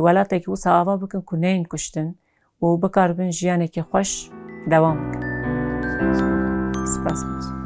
[SPEAKER 2] welatekî wisa ava bikin ku neyên kuştin û bikaribin jiyanekî xweş dewam bikin. Spas.